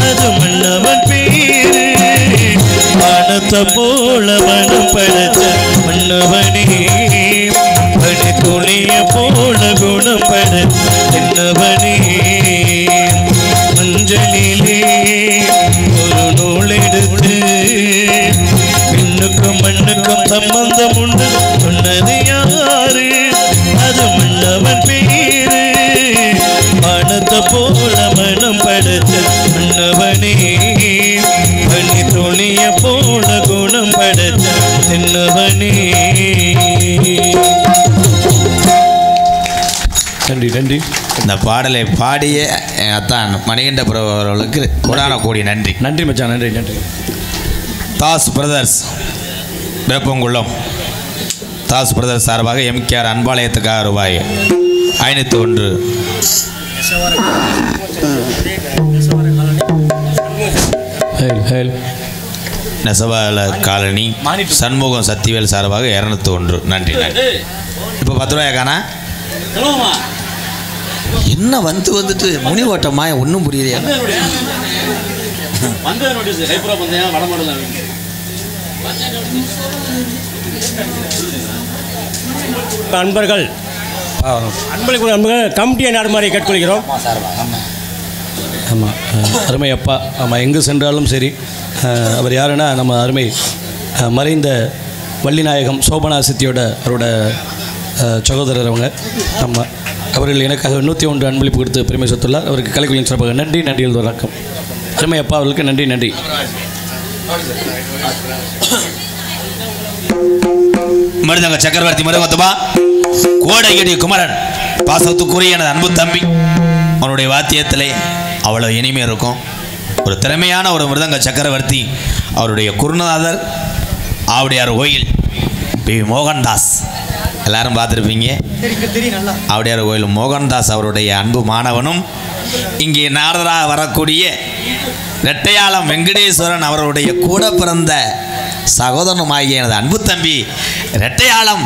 அது மன்னவன் பேரு, வானத்தை போல மனம் படைச்ச மன்னவனே, பனி துளிய போல குணம் படைச்ச தென்னவனே, அஞ்சலிலே ஒரு நூல் எடுத்து பெண்ணுக்கும் மண்ணுக்கும் சம்பந்தம் உண்டு சொன்னது யாரு, அது மன்னவன் பேரு, வானத்தை போல மனம் படைச்ச மன்னவனே, பனி துளிய போல குணம் படைச்ச தென்னவனே. நன்றி நன்றி. இந்த பாடலை பாடிய என் அத்தான் மணிகண்ட பிரபு அவர்களுக்கு கோடான கோடி நன்றி. நன்றி மச்சான், நன்றி நன்றி. தாஸ் பிரதர்ஸ் வேப்பங்குளம் தாஸ் பிரதர்ஸ் சார்பாக எம்கேஆர் அன்பாலயத்துக்காக ரூபாய் 501. நெசவாள காலனி சண்முகம் சத்திவேல் சார்பாக 201. நன்றி நன்றி. இப்போ 10 ரூபாயா காணா என்ன வந்துட்டு முனி ஓட்டமா ஒன்றும் புரியலையா? வந்த நோட்டீஸ் கைப்புறா பந்தயம் வடமாடலாம் அன்பர்கள் அன்பர்கள் கமிட்டியை நாடு மாதிரி கேட்டுக்கொள்கிறோம். ஆமாம், அருமை அப்பா. ஆமாம், எங்கு சென்றாலும் சரி அவர் யாருன்னா நம்ம அருமை மறைந்த வள்ளிநாயகம் சோபனா சித்தியோட அவரோட சகோதரர் அவங்க. ஆமாம், அவர்கள் எனக்காக 101 அன்பளிப்பு கொடுத்து பெருமை சேர்த்துள்ளார். அவருக்கு கலைக்குழுவின் சிறப்பாக நன்றி. நன்றிகள் வணக்கம். அருமை அப்பா அவர்களுக்கு நன்றி. நன்றி. மருதங்க சக்கரவர்த்தி மருதங்கத்துமா கோடையடி குமரன் பாசத்துக்குரிய எனது அன்பு தம்பி. அவனுடைய வாத்தியத்திலே அவ்வளோ இனிமை இருக்கும். ஒரு திறமையான ஒரு மிருதங்க சக்கரவர்த்தி. அவருடைய குருநாதர் ஆவுடையார் கோயில் பி மோகன்தாஸ், எல்லாரும் பார்த்துருப்பீங்க. ஆவுடையார் கோயில் மோகன்தாஸ் அவருடைய அன்பு மாணவனும் இங்கே நாரதராக வரக்கூடிய ரெட்டையாளம் வெங்கடேஸ்வரன் அவருடைய கூட பிறந்த சகோதரனுமாகிய எனது அன்பு தம்பி ரெட்டையாளம்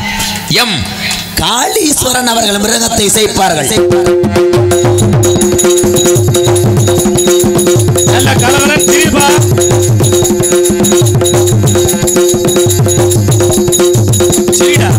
எம் காளீஸ்வரன் அவர்கள் மிருகத்தை இசைப்பார்கள். நல்ல கலவரன் திரிபா சரிடா.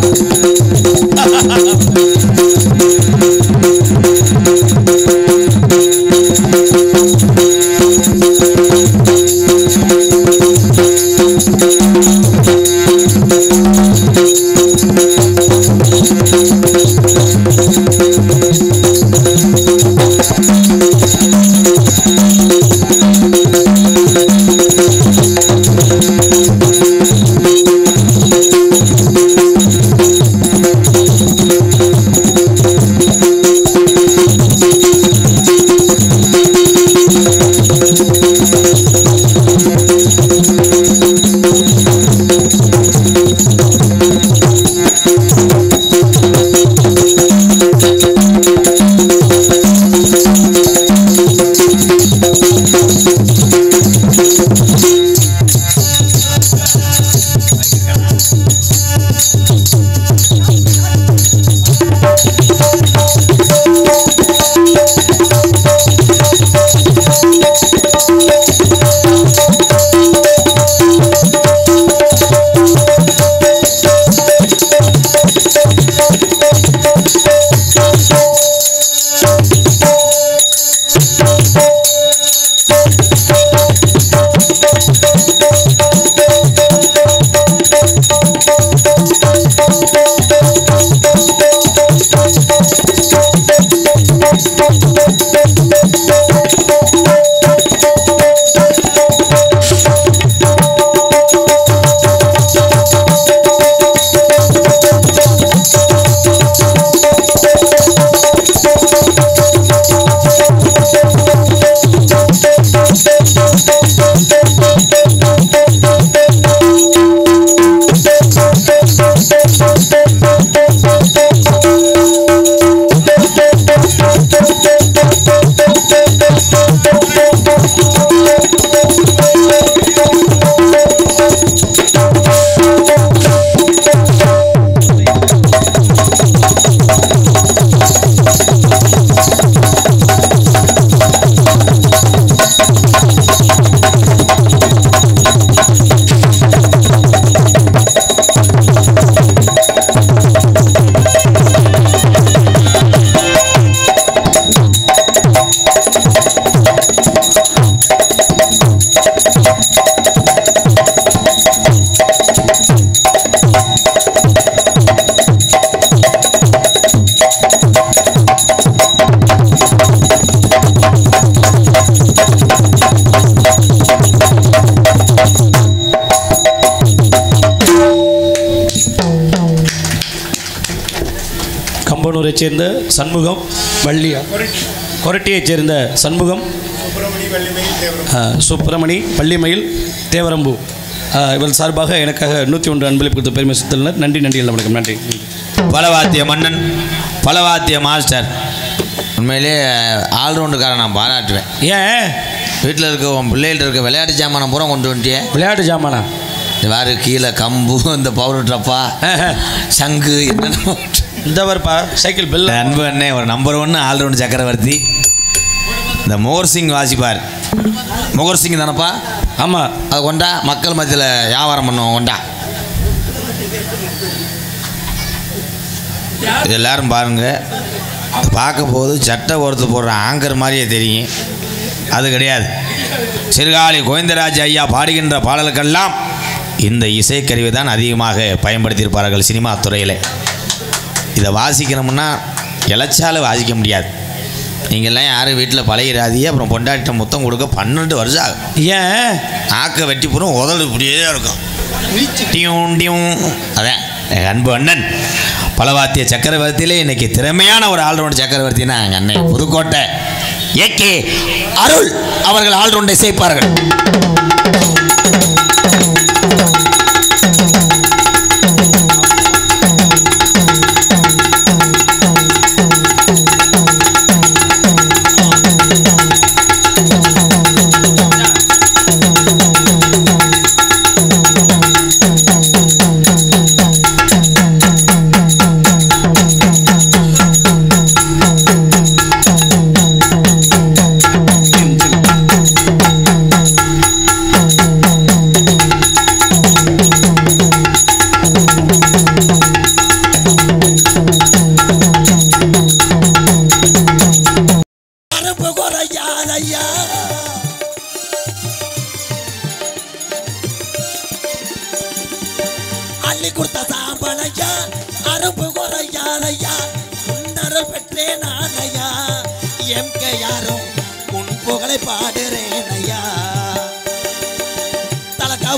கம்பனூரைச் சேர்ந்த சண்முகம் வள்ளியா கொரட்டியைச் சேர்ந்த சண்முகம் சுப்பிரமணி பள்ளிமயில் தேவரம்பு இவள் சார்பாக எனக்காக 101 அன்பளிப்பு கொடுத்த பெருமை சேர்த்துள்ளனர். நன்றி. நன்றி. எல்லாம் வணக்கம். நன்றி. பலவாத்திய மன்னன், பலவாத்திய மாஸ்டர். உண்மையிலே ஆல்ரவுண்டுக்காரன் நான் பாராட்டுவேன். ஏன் வீட்டில் இருக்க உன் பிள்ளைகிட்ட இருக்க விளையாட்டு ஜாமானம் பூரா கொண்டு வந்துட்டியே. விளையாட்டு ஜாமானா? வேறு கீழே கம்பு, இந்த பவுடர் ட்ரப்பா, சங்கு, என்னென்ன இந்த வரப்பா சைக்கிள் பெல். அன்பு அண்ணே ஒரு நம்பர் 1 ஆல்ரவுண்டு சக்கரவர்த்தி. இந்த மோகர் சிங் வாசிப்பார். மோகர் சிங் தானப்பா? ஆமாம். அது கொண்டா மக்கள் மத்தியில் வியாபாரம் பண்ணுவோம். கொண்டா எல்லாரும் பாருங்க. பார்க்க போது சட்டை ஒருத்து போடுற ஆங்கர் மாதிரியே தெரியும். அது கிடையாது. சிறுகாழி கோவிந்தராஜ் ஐயா பாடுகின்ற பாடல்கள்லாம் இந்த இசைக்கருவி தான் அதிகமாக பயன்படுத்தியிருப்பார்கள் சினிமா துறையில். இதை வாசிக்கணும்னா இளைச்சால வாசிக்க முடியாது. நீங்கள்லாம் யாரும் வீட்டில் பழகிறாதீங்க. அப்புறம் பொண்டாட்டிட்ட முத்தம் கொடுக்க 12 வருஷம் ஆகும். ஏன்? ஆக்க வெட்டி போகிறோம், உதடு இப்படியே இருக்கும். Tune tune. அதான் எங்கள் அன்பு அண்ணன் பலவாத்திய சக்கரவர்த்தியிலே இன்னைக்கு திறமையான ஒரு ஆல்ரவுண்ட் சக்கரவர்த்தினா எங்கள் அண்ணன் புதுக்கோட்டை ஏகே அருள் அவர்கள் ஆல்ரவுண்டை சேர்ப்பார்கள்.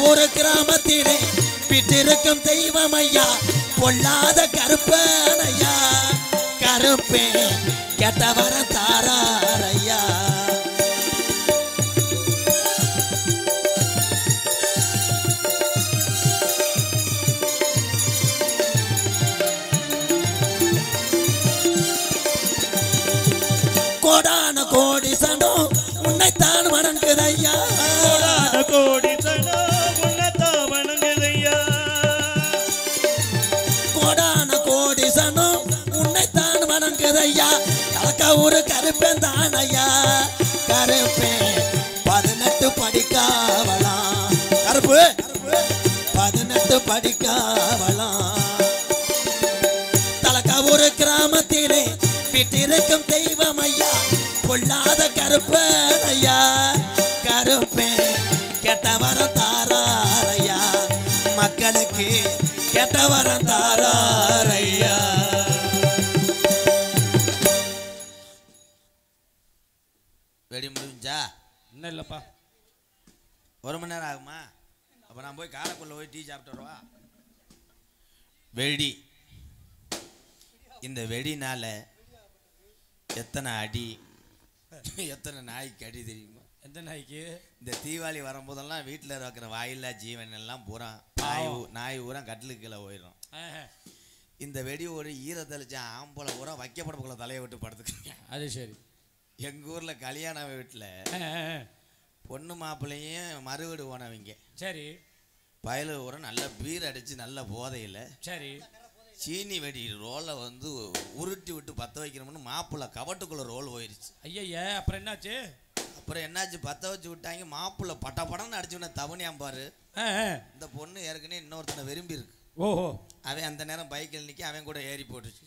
ஒரு கிராமத்திலே விட்டிருக்கும் தெய்வம் ஐயா, பொல்லாத கருப்பனையா, கருப்பே கெட்டவர தாராரையா. கோடான கோடி சனம் உன்னைத்தான் வணங்குதையா, கோடான கோடி சனம் உன்னைத்தான் வணங்குதையா, கோடான கோடி சனம் உன்னைத்தான் வணங்குதையா. கலக்க ஒரு கருப்பேன் தானையா, கருப்பேன் 18 படிக்காவலாம், கருப்பு 18 படிக்காவலாம். தலக்க ஒரு கிராமத்திலே விட்டிருக்கும் தெய்வம் ஐயா, பொல்லாத கருப்பனையா, கருப்பே கெட்டவரம் தாராரையா, மக்களுக்கு கெட்டவரம் தாராரையா. வெடி முடிஞ்சா? இன்னும் இல்லைப்பா. 1 மணி நேரம் ஆகுமா? அப்போ நான் போய் காரைக்குள்ள போய் டீ சாப்பிட்டு வருவா. வெடி, இந்த வெடினால எத்தனை அடி, எத்தனை நாய்க்கு அடி தெரியுமா? எந்த நாய்க்கு? இந்த தீபாவளி வரும்போதெல்லாம் வீட்டில் இருக்கிற வாயில்லா ஜீவன் எல்லாம் பூரா நாய் பூரா கட்டிலுக்கு கீழே போயிடும். இந்த வெடி ஒரு ஈரத்தளிச்ச ஆம்பளை பூரா வைக்கப்படப்புக்குள்ள தலையை விட்டு படுத்துக்கங்க. அது சரி. எங்கள் ஊரில் கல்யாண வீட்டில் பொண்ணு மாப்பிள்ளையும் மறுவீடு போனவங்க. சரி. பயலு பூரா நல்லா பீர் அடித்து நல்ல போதையில் சரி சீனி வெடி ரோலை வந்து உருட்டி விட்டு பற்ற வைக்கணும்னு மாப்பிள்ளை கவட்டுக்குள்ளே ரோல் போயிடுச்சு. ஐயா, அப்புறம் என்னாச்சு? அப்புறம் என்னாச்சு, பற்ற வச்சு விட்டாங்க. மாப்பிள்ளை படன்னு அடிச்சுன்னா தவணியாம்பாரு. இந்த பொண்ணு ஏற்கனவே இன்னொருத்தனை விரும்பி இருக்கு. ஓஹோ. அவன் அந்த நேரம் பைக்கில் நிற்க, அவன் கூட ஏறி போட்டுச்சு.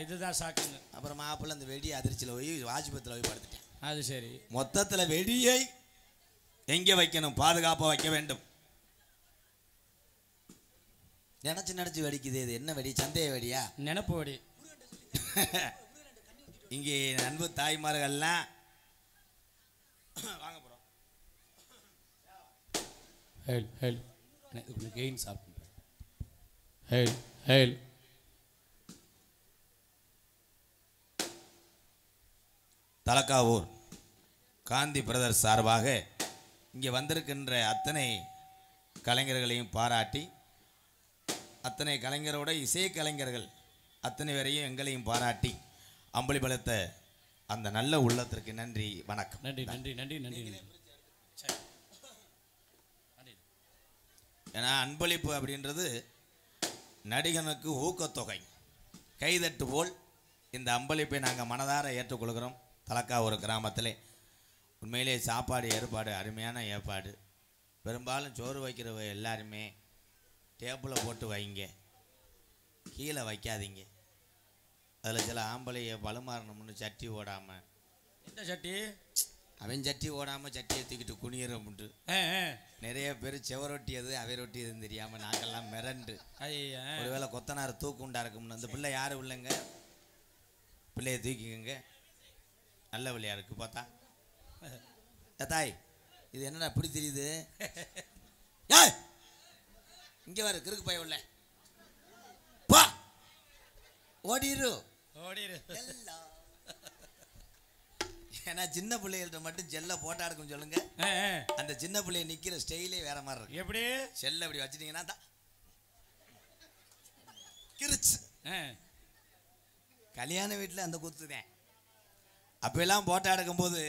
இதுதான் சாக்குங்க. அப்புறம் மாப்பிள்ளை அந்த வெடி அதிர்ச்சியில் போய் ஆஸ்பத்திரியில் போய் படுத்துட்டேன். அது சரி. மொத்தத்தில் வெடியை எங்கே வைக்கணும், பாதுகாப்பாக வைக்க வேண்டும். நினச்சி வெடிக்குது. இது என்ன வெடி? சந்தேக வெடியா? நினப்பு வெடி. இங்கே அன்பு தாய்மார்கள்லாம் வாங்க போகிறோம். ஹேல் ஹேல் கெயின் சாப்பிட்டு Hale Hale. Thalakkavur Gandhi brothers சார்பாக இங்கே வந்திருக்கின்ற அத்தனை கலைஞர்களையும் பாராட்டி, அத்தனை கலைஞரோட இசை கலைஞர்கள் அத்தனை பேரையும் எங்களையும் பாராட்டி அம்பளி பலத்த அந்த நல்ல உள்ளத்திற்கு நன்றி, வணக்கம். நன்றி நன்றி நன்றி நன்றி. ஏன்னா அன்பளிப்பு அப்படின்றது நடிகனுக்கு ஊக்கத்தொகை, கைதட்டு போல் இந்த அன்பளிப்பை நாங்கள் மனதார ஏற்றுக்கொள்கிறோம். தலக்காவூர் கிராமத்திலே உண்மையிலே சாப்பாடு ஏற்பாடு அருமையான ஏற்பாடு. பெரும்பாலும் சோறு வைக்கிறவ எல்லாருமே டேபிளை போட்டு வைங்க, கீழே வைக்காதீங்க. அதில் சில ஆம்பளைய பழுமாறணும்னு சட்டி ஓடாமல், எந்த சட்டி? அவன் சட்டி ஓடாமல் சட்டியை தூக்கிட்டு குனியறமுண்டு. நிறைய பேர் செவரொட்டியது அவை ரொட்டியதுன்னு தெரியாமல் நாங்கள்லாம் மிரண்டு ஒருவேளை கொத்தனார் தூக்குண்டா இருக்கும்னு. அந்த பிள்ளை யாரும் இல்லைங்க, பிள்ளையை தூக்கிக்கங்க. நல்ல பிள்ளையா இருக்கு பார்த்தா. தாய் இது என்னடா இப்படி தெரியுது? இங்கே வர கிறுக்கு பய உள்ள பா ஓடிரு ஓடிரு. ஏன்னா சின்ன பிள்ளைகள்கிட்ட மட்டும் செல்ல போட்டா இருக்கும் சொல்லுங்க. அந்த சின்ன பிள்ளைய நிக்கிற ஸ்டைலே வேற மாதிரி இருக்கு. எப்படி செல்ல அப்படி வச்சுட்டீங்கன்னா தான் கிரிச்சு. கல்யாண வீட்டில் அந்த குத்துதேன். அப்பெல்லாம் போட்டோ எடுக்கும்போது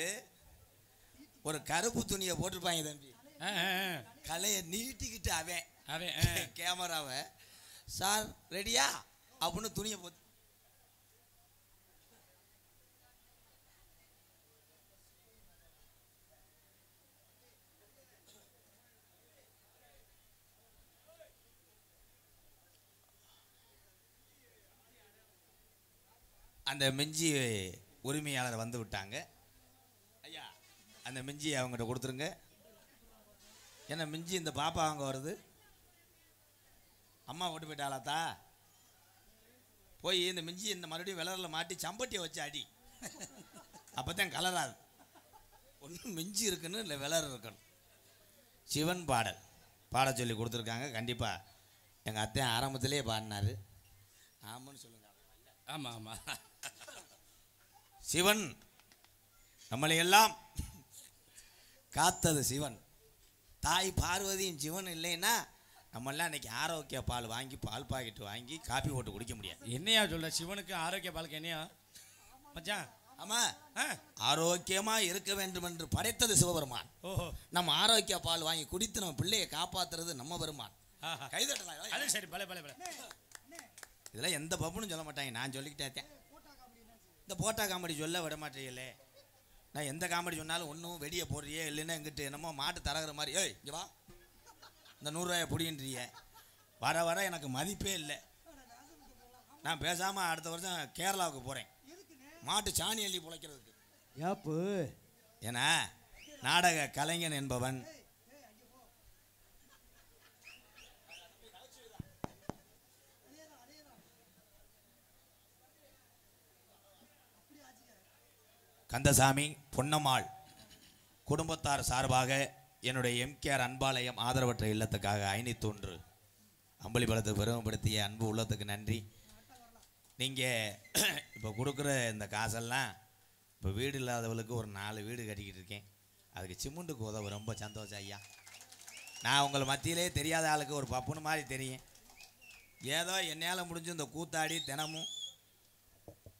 ஒரு கருப்பு துணியை போட்டிருப்பாங்க தம்பி, கலையை நீட்டிக்கிட்டு அவன் கேமராவை சார் ரெடியா அப்படின்னு துணியை போட்டு அந்த மிஞ்சி உரிமையாளர் வந்து விட்டாங்க. ஐயா அந்த மிஞ்சி அவங்ககிட்ட கொடுத்துருங்க. ஏன்னா மிஞ்சி இந்த பாப்பா அவங்க வருது, அம்மா ஓட்டு போயிட்டாளாத்தா, போய் இந்த மிஞ்சி இந்த மறுபடியும் விளரில் மாட்டி சம்பட்டியை வச்சு அடி, அப்போ தான் கலராது. ஒன்றும் மிஞ்சி இருக்குன்னு இல்லை விளர் இருக்கணும். சிவன் பாட சொல்லி கொடுத்துருக்காங்க. கண்டிப்பாக எங்கள் அத்தையும் ஆரம்பத்திலே பாடினார். ஆமான்னு சொல்லுங்க. ஆமாம் ஆமாம், சிவன் நம்மளை எல்லாம் காத்தது சிவன். தாய் பார்வதியும் சிவன் இல்லைன்னா நம்மளாம் இன்னைக்கு ஆரோக்கிய பால் வாங்கி பால் பாக்கெட் வாங்கி காப்பி போட்டு குடிக்க முடியாது. என்னையா சொல்ற? சிவனுக்கு ஆரோக்கிய பாலுக்கு என்னையா மச்சான்? ஆமா, ஆரோக்கியமா இருக்க வேண்டும் என்று படைத்தது சிவபெருமான். ஓஹோ, நம்ம ஆரோக்கிய பால் வாங்கி குடித்து நம்ம பிள்ளையை காப்பாத்துறது நம்ம பெருமான். கைதட்டலாம். அது சரி, பல பல பல. இதெல்லாம் எந்த பப்புன்னு சொல்ல மாட்டாங்க, நான் சொல்லிக்கிட்டே. இந்த போட்டா காமெடி சொல்ல விட மாட்டீங்களே. நான் எந்த காமெடி சொன்னாலும் ஒன்றும் வெடியை போடுறியே, இல்லைன்னா எங்கிட்ட என்னமோ மாட்டு தரகிற மாதிரி, ஏய் இங்கே வா இந்த 100 ரூபாயை பிடின்றிய. வர வர எனக்கு மதிப்பே இல்லை. நான் பேசாமல் அடுத்த வருஷம் கேரளாவுக்கு போகிறேன், மாட்டு சாணி அள்ளி பிழைக்கிறதுக்கு. யாப்பு ஏன்னா நாடக கலைஞன் என்பவன் கந்தசாமி பொன்னம்மாள் குடும்பத்தார் சார்பாக என்னுடைய எம்கேஆர் அன்பாலயம் ஆதரவற்ற இல்லத்துக்காக 501 அம்பளி பலத்தை பெருமைப்படுத்திய அன்பு உள்ளத்துக்கு நன்றி. நீங்கள் இப்போ கொடுக்குற இந்த காசெல்லாம் இப்போ வீடு இல்லாதவளுக்கு ஒரு 4 வீடு கட்டிக்கிட்டு இருக்கேன். அதுக்கு சிமெண்ட்டுக்கு உதவு. ரொம்ப சந்தோஷம் ஐயா. நான் உங்களை மத்தியிலே தெரியாத ஆளுக்கு ஒரு பப்புன்னு மாதிரி தெரியும். ஏதோ என்னால் முடிஞ்சு இந்த கூத்தாடி தினமும்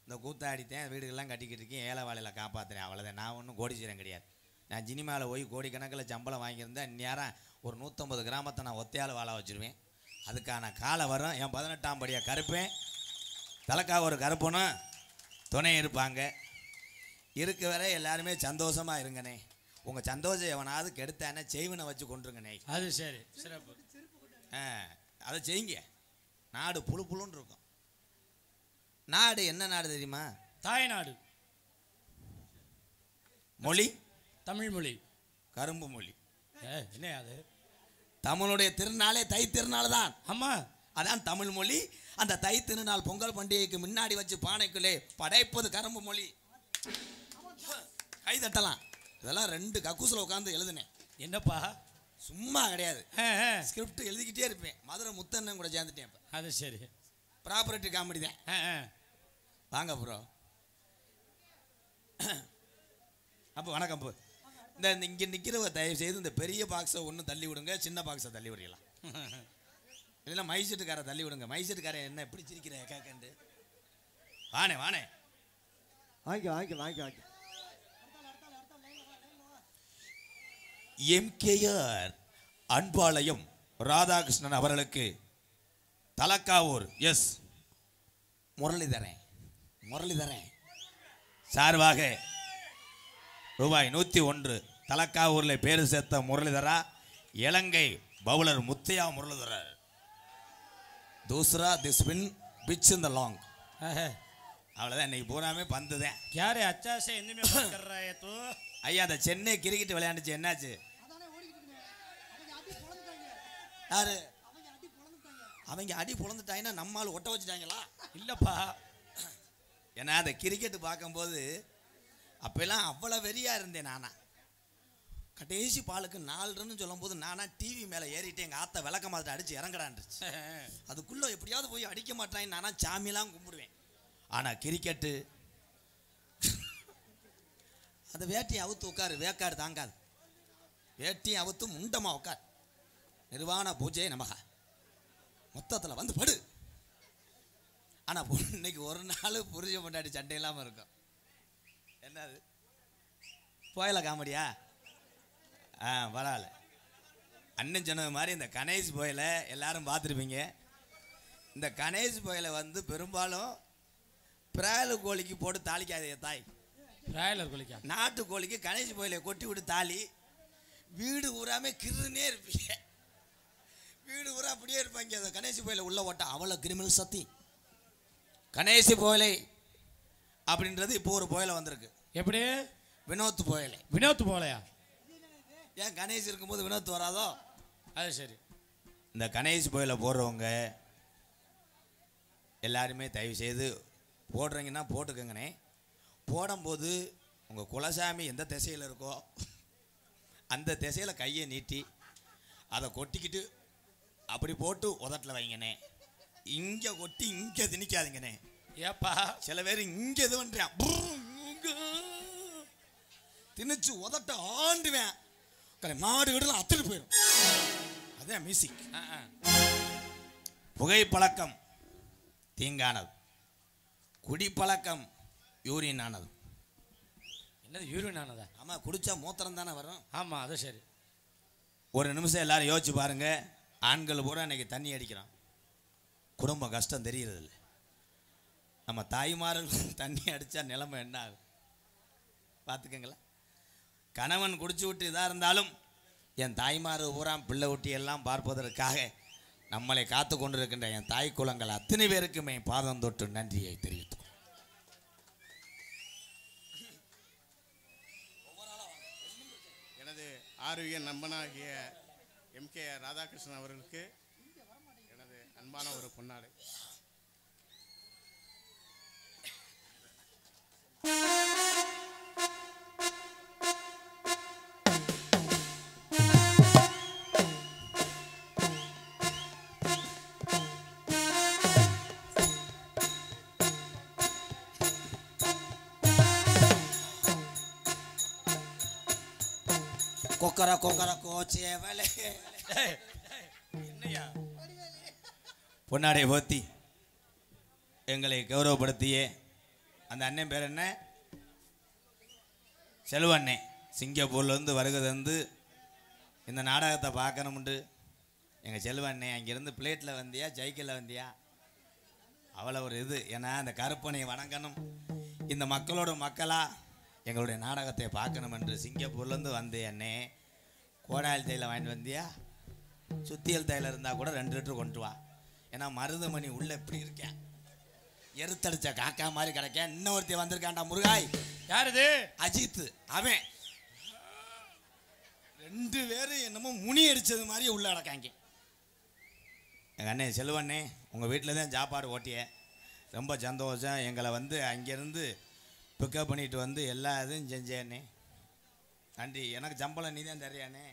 இந்த கூத்தாடித்தேன் வீடுகள்லாம் கட்டிக்கிட்டு இருக்கேன். ஏழை வாழையில் காப்பாற்றுறேன், அவ்வளோதான். நான் ஒன்றும் கோடீஸ்வரன் கிடையாது. நான் சினிமாவில் போய் கோடிக்கணக்கில் சம்பளம் வாங்கியிருந்தேன். இந்நேரம் ஒரு 150 கிராமத்தை நான் ஒத்தையால் வாழ வச்சுருவேன். அதுக்கான காலம் வரும். என் 18ஆம் படியாக கருப்பேன், தலைக்காக ஒரு கருப்பனும் துணை இருப்பாங்க. இருக்க வரை எல்லாருமே சந்தோஷமாக இருங்கண்ணே. உங்கள் சந்தோஷம் எவனாவது கெடுத்தானே செய்வனை வச்சு கொண்டுருங்கண்ணே. அது சரி, சிறப்பு. அதை செய்யுங்க. நாடு புழு புழுன்னு இருக்கும். நாடு என்ன நாடு தெரியுமா? தாய்நாடு. மொழி தமிழ் மொழி, கரும்பு மொழி. என்ன அது? தமிழுடைய திருநாளே தை திருநாள் தான். ஆமா, அதான் தமிழ் மொழி. அந்த தை திருநாள் பொங்கல் பண்டிகைக்கு முன்னாடி வச்சு பானைக்குள்ளே படைப்பது கரும்பு மொழி. கை தட்டலாம். இதெல்லாம் 2 கக்கூசில் உட்காந்து எழுதுனேன். என்னப்பா? சும்மா கிடையாது, ஸ்கிரிப்ட் எழுதிக்கிட்டே இருப்பேன். மதுரை முத்தண்ணன் கூட சேர்ந்துட்டேன். அது சரி, ப்ராப்பர்ட்டி காமெடி தான். வாங்க ப்ரோ. அப்போ வணக்கம். போ இந்த இங்கே நிற்கிறவ தயவு செய்து இந்த பெரிய பாக்ஸை ஒன்றும் தள்ளி விடுங்க, சின்ன பாக்ஸை தள்ளி விடலாம். இல்லைன்னா மைசெட்டுக்காரை தள்ளி விடுங்க. மைசெட்டுக்காரை என்ன எப்படி சிரிக்கிற கேட்கண்டு? வானே வானே வாங்கி எம்கேஆர் அன்பாலயம் ராதாகிருஷ்ணன் அவர்களுக்கு தலக்காவூர் எஸ் முரளிதரன் சார்பாக ரூபாய் 101 தலக்காவூரில் பேரு சேர்த்த Muralidhara, Ilangai bowler Muttiah Muralidharan. Doosra this will pitch in the long. அவ்வளோதான், இன்னைக்கு பூராமே பந்து தான். யாரு அச்சா சே இந்தமே कर रहा है तू? ஐயா அந்த சென்னை கிரிக்கெட் விளையாண்டுச்சு, என்னாச்சு? யாரு அவங்க அடி பொழந்துட்டாங்கன்னா நம்மால் ஒட்ட வச்சுட்டாங்களா? இல்லப்பா, ஏன்னா அந்த கிரிக்கெட்டு பார்க்கும்போது அப்பெல்லாம் அவ்வளோ வெறியா இருந்தேன். நானா கடைசி பாலுக்கு 4 ரன்னு சொல்லும் போது நானா டிவி மேலே ஏறிட்டு எங்கள் ஆத்த விளக்க மாதிரி அடித்து இறங்கடான்ருச்சு. அதுக்குள்ளே எப்படியாவது போய் அடிக்க மாட்டாங்க, நானா சாமியெல்லாம் கும்பிடுவேன். ஆனால் கிரிக்கெட்டு அந்த வேட்டியை அவுத்து உட்காரு, வேக்காடு தாங்காது. வேட்டியை அவுத்து முண்டமாக உட்கார், நிர்வாண பூஜை நமகா, மொத்தத்தில் வந்து படு. ஆனால் இன்னைக்கு ஒரு நாள் புரிஞ்ச கொண்டாடி சண்டை இல்லாமல் இருக்கும். என்னது போயல காமெடியா? பரவாயில்ல. அண்ணன் சொன்னது மாதிரி இந்த கணேஷ் போயில எல்லாரும் பார்த்துருப்பீங்க. இந்த கணேஷ் போயில வந்து பெரும்பாலும் பிராயலர் கோழிக்கு போட்டு தாளிக்காதே தாய். பிராயலர் கோழிக்கா? நாட்டு கோழிக்கு கணேஷ் போயில கொட்டி விட்டு தாலி. வீடு ஊராமே கிருன்னே இருப்பீங்க, வீடு ஊரா அப்படியே இருப்பாங்க. அந்த கணேஷ் போயில உள்ள ஓட்ட அவ்வளோ கிரிமினல் சத்தி. கணேஷ் போயலை அப்படின்றது இப்போ ஒரு போயில வந்திருக்கு. எப்படி? வினோத் போயலை. வினோத் போலையா? ஏன் கணேஷ் இருக்கும்போது வினோத் வராதோ? அது சரி. இந்த கணேஷ் போயில போடுறவங்க எல்லாருமே தயவு செய்து போடுறீங்கன்னா போட்டுக்கங்கண்ணே. போடும்போது உங்கள் குலசாமி எந்த திசையில் இருக்கோ அந்த திசையில் கையை நீட்டி அதை கொட்டிக்கிட்டு அப்படி போட்டு உதட்டில் வைங்கண்ணே. இங்கே கொட்டி இங்கே திணிக்காதீங்கண்ணே. ஏப்பா சில பேர் இங்கே இது பண்ணுறான், திணிச்சு உதட்ட ஆண்டுவேன், மாடு வீடுலாம் அத்துட்டு போயிடும். அதான் மியூசிக். புகைப்பழக்கம் தீங்கானது, குடிப்பழக்கம் யூரின் ஆனது. என்னது யூரின் ஆனதா? ஆமாம், குடித்தா மூத்திரம் தானே வரும். ஆமாம், அது சரி. ஒரு நிமிஷம் எல்லாரும் யோசிச்சு பாருங்க. ஆண்கள் பூரா இன்னைக்கு தண்ணி அடிக்கிறான், குடும்ப கஷ்டம் தெரியறதில்ல. நம்ம தாய்மார்கள் தண்ணி அடித்தா நிலைமை என்ன ஆகும் பார்த்துக்கங்களேன். கணவன் குடிச்சு விட்டு இதாக இருந்தாலும் என் தாய்மார் பூரா பிள்ளை ஊட்டி எல்லாம் பார்ப்பதற்காக நம்மளை காத்து கொண்டிருக்கின்ற என் தாய் குலங்கள் அத்தனை பேருக்குமே பாதம் தொட்டு நன்றியை தெரிவித்துக்கொள்கிறேன். எனது ஆரோக்கிய நண்பனாகிய MK ராதாகிருஷ்ணன் அவர்களுக்கு எனது அன்பான ஒரு பொன்னாடை. கொக்கரா கொக்கரா கோச்சே வேலை என்னையா பொன்னாடை போத்தி எங்களை கௌரவப்படுத்தியே அந்த அண்ணன் பேர் என்ன? செல்வண்ணே. சிங்கப்பூர்லேருந்து வருகை தந்து இந்த நாடகத்தை பார்க்கணும்ண்டு எங்கள் செல்வண்ணே அங்கேருந்து பிளேட்டில் வந்தியா சைக்கிளில் வந்தியா? அவ்வளோ ஒரு இது. ஏன்னா அந்த கருப்பனை வணங்கணும், இந்த மக்களோட மக்களாக எங்களுடைய நாடகத்தை பார்க்கணும் என்று சிங்கப்பூர்லேருந்து வந்தே அண்ணே. கோடாயில் தையில் வாங்கிட்டு வந்தியா? சுத்தியல் தையில் இருந்தால் கூட 2 லிட்டர் கொண்டு வா. ஏன்னா மருதமணி உள்ள எப்படி இருக்கேன், எருத்தடிச்ச காக்கா மாதிரி கிடைக்க. இன்னொருத்தி வந்திருக்கான்டா முருகாய். யார் இது? அஜித். அவன் 2 பேரும் என்னமோ முனி அடித்தது மாதிரி உள்ள அடக்காங்க. எங்கள் அண்ணே செல்வண்ணே, உங்கள் வீட்டில் தான் சாப்பாடு ஓட்டிய ரொம்ப சந்தோஷம். எங்களை வந்து அங்கேருந்து பிக்கப் பண்ணிட்டு வந்து எல்லா இதுவும் செஞ்சேண்ணே. நன்றி. எனக்கு சம்பளம் நீ தான் தரியானே.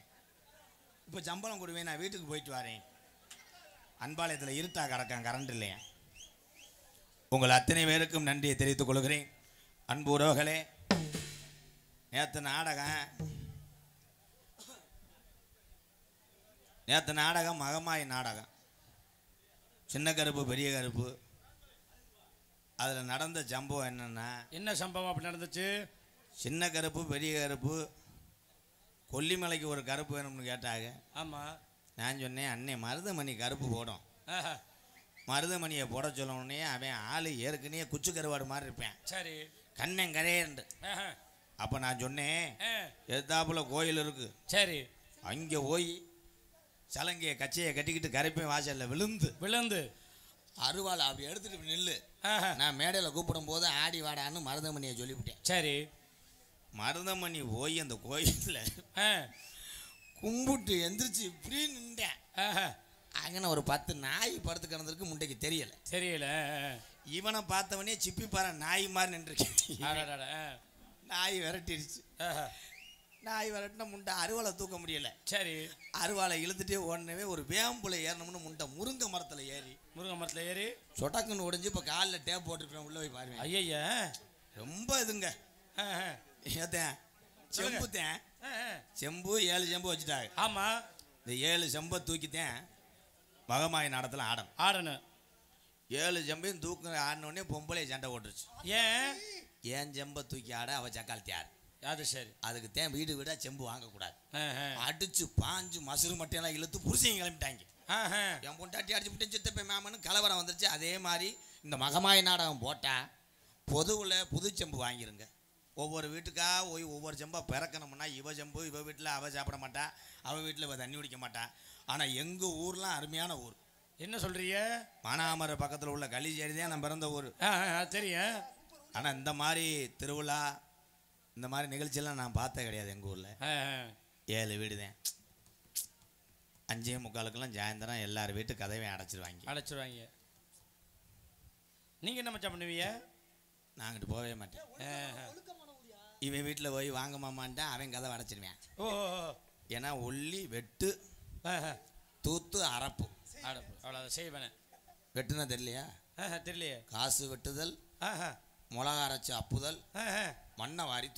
இப்போ சம்பளம் கொடுவேன், நான் வீட்டுக்கு போயிட்டு வரேன். அன்பாலயத்தில் இருட்டா கிடக்கான், கரண்ட் இல்லையா. உங்கள் அத்தனை பேருக்கும் நன்றியை தெரிவித்துக் கொள்கிறேன். அன்பு உறவுகளே, நேற்று நாடகம் மகமாய் நாடகம். சின்ன கருப்பு பெரிய கருப்பு. அதில் நடந்த சம்பவம் என்னென்னா, என்ன சம்பவம் அப்படி நடந்துச்சு? சின்ன கருப்பு பெரிய கருப்பு கொல்லிமலைக்கு ஒரு கருப்பு வேணும்னு கேட்டாங்க. ஆமாம். நான் சொன்னேன், அண்ணே மருதமணி கருப்பு போடும். மருதமணியை போட சொல்லணுன்னே அவன் ஆள் ஏற்கனவே குச்சு கருவாடு மாதிரி இருப்பேன். சரி. கண்ணன் கரையண்டு அப்போ நான் சொன்னேன் எதாப்புல கோயில் இருக்கு, சரி, அங்கே போய் சலங்கையை கச்சையை கட்டிக்கிட்டு கரைப்பேன் வாசலில் விழுந்து அருவாளை அப்படி எடுத்துட்டு நில்லு. நான் மேடையில் கூப்பிடும் போது ஆடி வாடான்னு மருதமணியை சொல்லிவிட்டேன். சரி, மருதமணி போய் அந்த கோயிலில் கும்பிட்டு எந்திரிச்சு இப்படி நின்றேன். அங்கே ஒரு 10 நாய் படுத்து கிடந்திருக்கு, முண்டைக்கு தெரியல. இவனை பார்த்தவனே சிப்பி பாரு நாய் மாதிரி நின்றுருக்கேன். நாய் விரட்டிடுச்சு. நாய் விரட்டின முண்டை அருவாளை தூக்க முடியல. சரி, அருவாளை இழுத்துட்டே ஓடனவே ஒரு வேம்புல ஏறணும்னு முண்டை முருங்கை மரத்தில் ஏறி சொட்டக்குன்னு உடைஞ்சு இப்போ காலில் டேப் போட்டுருப்பேன். உள்ள போய் பாருவேன். ஐயா ரொம்ப இதுங்க. ஏத்தேன் செம்பு 7 செம்பு வச்சுட்டாங்க. ஆமா, இந்த 7 செம்பை தூக்கித்தேன் மகமாய நாடத்தில் ஆடணும். 7 செம்பையும் தூக்கு ஆடினோடனே பொம்பளையை சண்டை போட்டுருச்சு. ஏன் செம்பை தூக்கி ஆட அவ சக்காலத்தி ஆடு. அது சரி, அதுக்கு தேன் வீடா செம்பு வாங்கக்கூடாது. அடிச்சு பாஞ்சு மசுறு மட்டையெல்லாம் இழுத்து புருஷங்க கிளம்பிட்டாங்க. என் பொண்டாட்டி அடிச்சு விட்டு சித்தப்பை மேமனு கலவரம் வந்துருச்சு. அதே மாதிரி இந்த மகமாய நாடகம் போட்டா பொதுவில் புது செம்பு வாங்கிருங்க. ஒவ்வொரு வீட்டுக்கா போய் ஒவ்வொரு செம்பா பிறக்கணும்னா இவ செம்பு இவ வீட்டில் அவள் சாப்பிட மாட்டா, அவள் வீட்டில் இவள் தண்ணி குடிக்க மாட்டா. ஆனால் எங்கள் ஊர்லாம் அருமையான ஊர். என்ன சொல்றீங்க? மானாமர பக்கத்தில் உள்ள களிச்சேரி தான் நான் பிறந்த ஊர். தெரியும். ஆனால் இந்த மாதிரி திருவிழா இந்த மாதிரி நிகழ்ச்சியெல்லாம் நான் பார்த்தே கிடையாது. எங்கள் ஊரில் 7 வீடு தான். 5:45 சாயந்தரம் எல்லார் வீட்டு கதவையும் அடைச்சிருவாங்க. நீங்கள் என்ன மச்சான் பண்ணுவீங்க? நான் அங்கிட்டு போகவே மாட்டேன். இவன் வீட்டில் போய் வாங்க மாமான்ட்டேன், அவன் கதவை அடைச்சிருவேன். ஏன்னா ஒல்லி வெட்டு தூத்து அரப்பு அவ்வளோ செய்வேன். வெட்டுனா தெரியலையா? தெரியலையே. காசு வெட்டுதல், மிளகா அரைச்சி அப்புதல், மண்ணை வாரி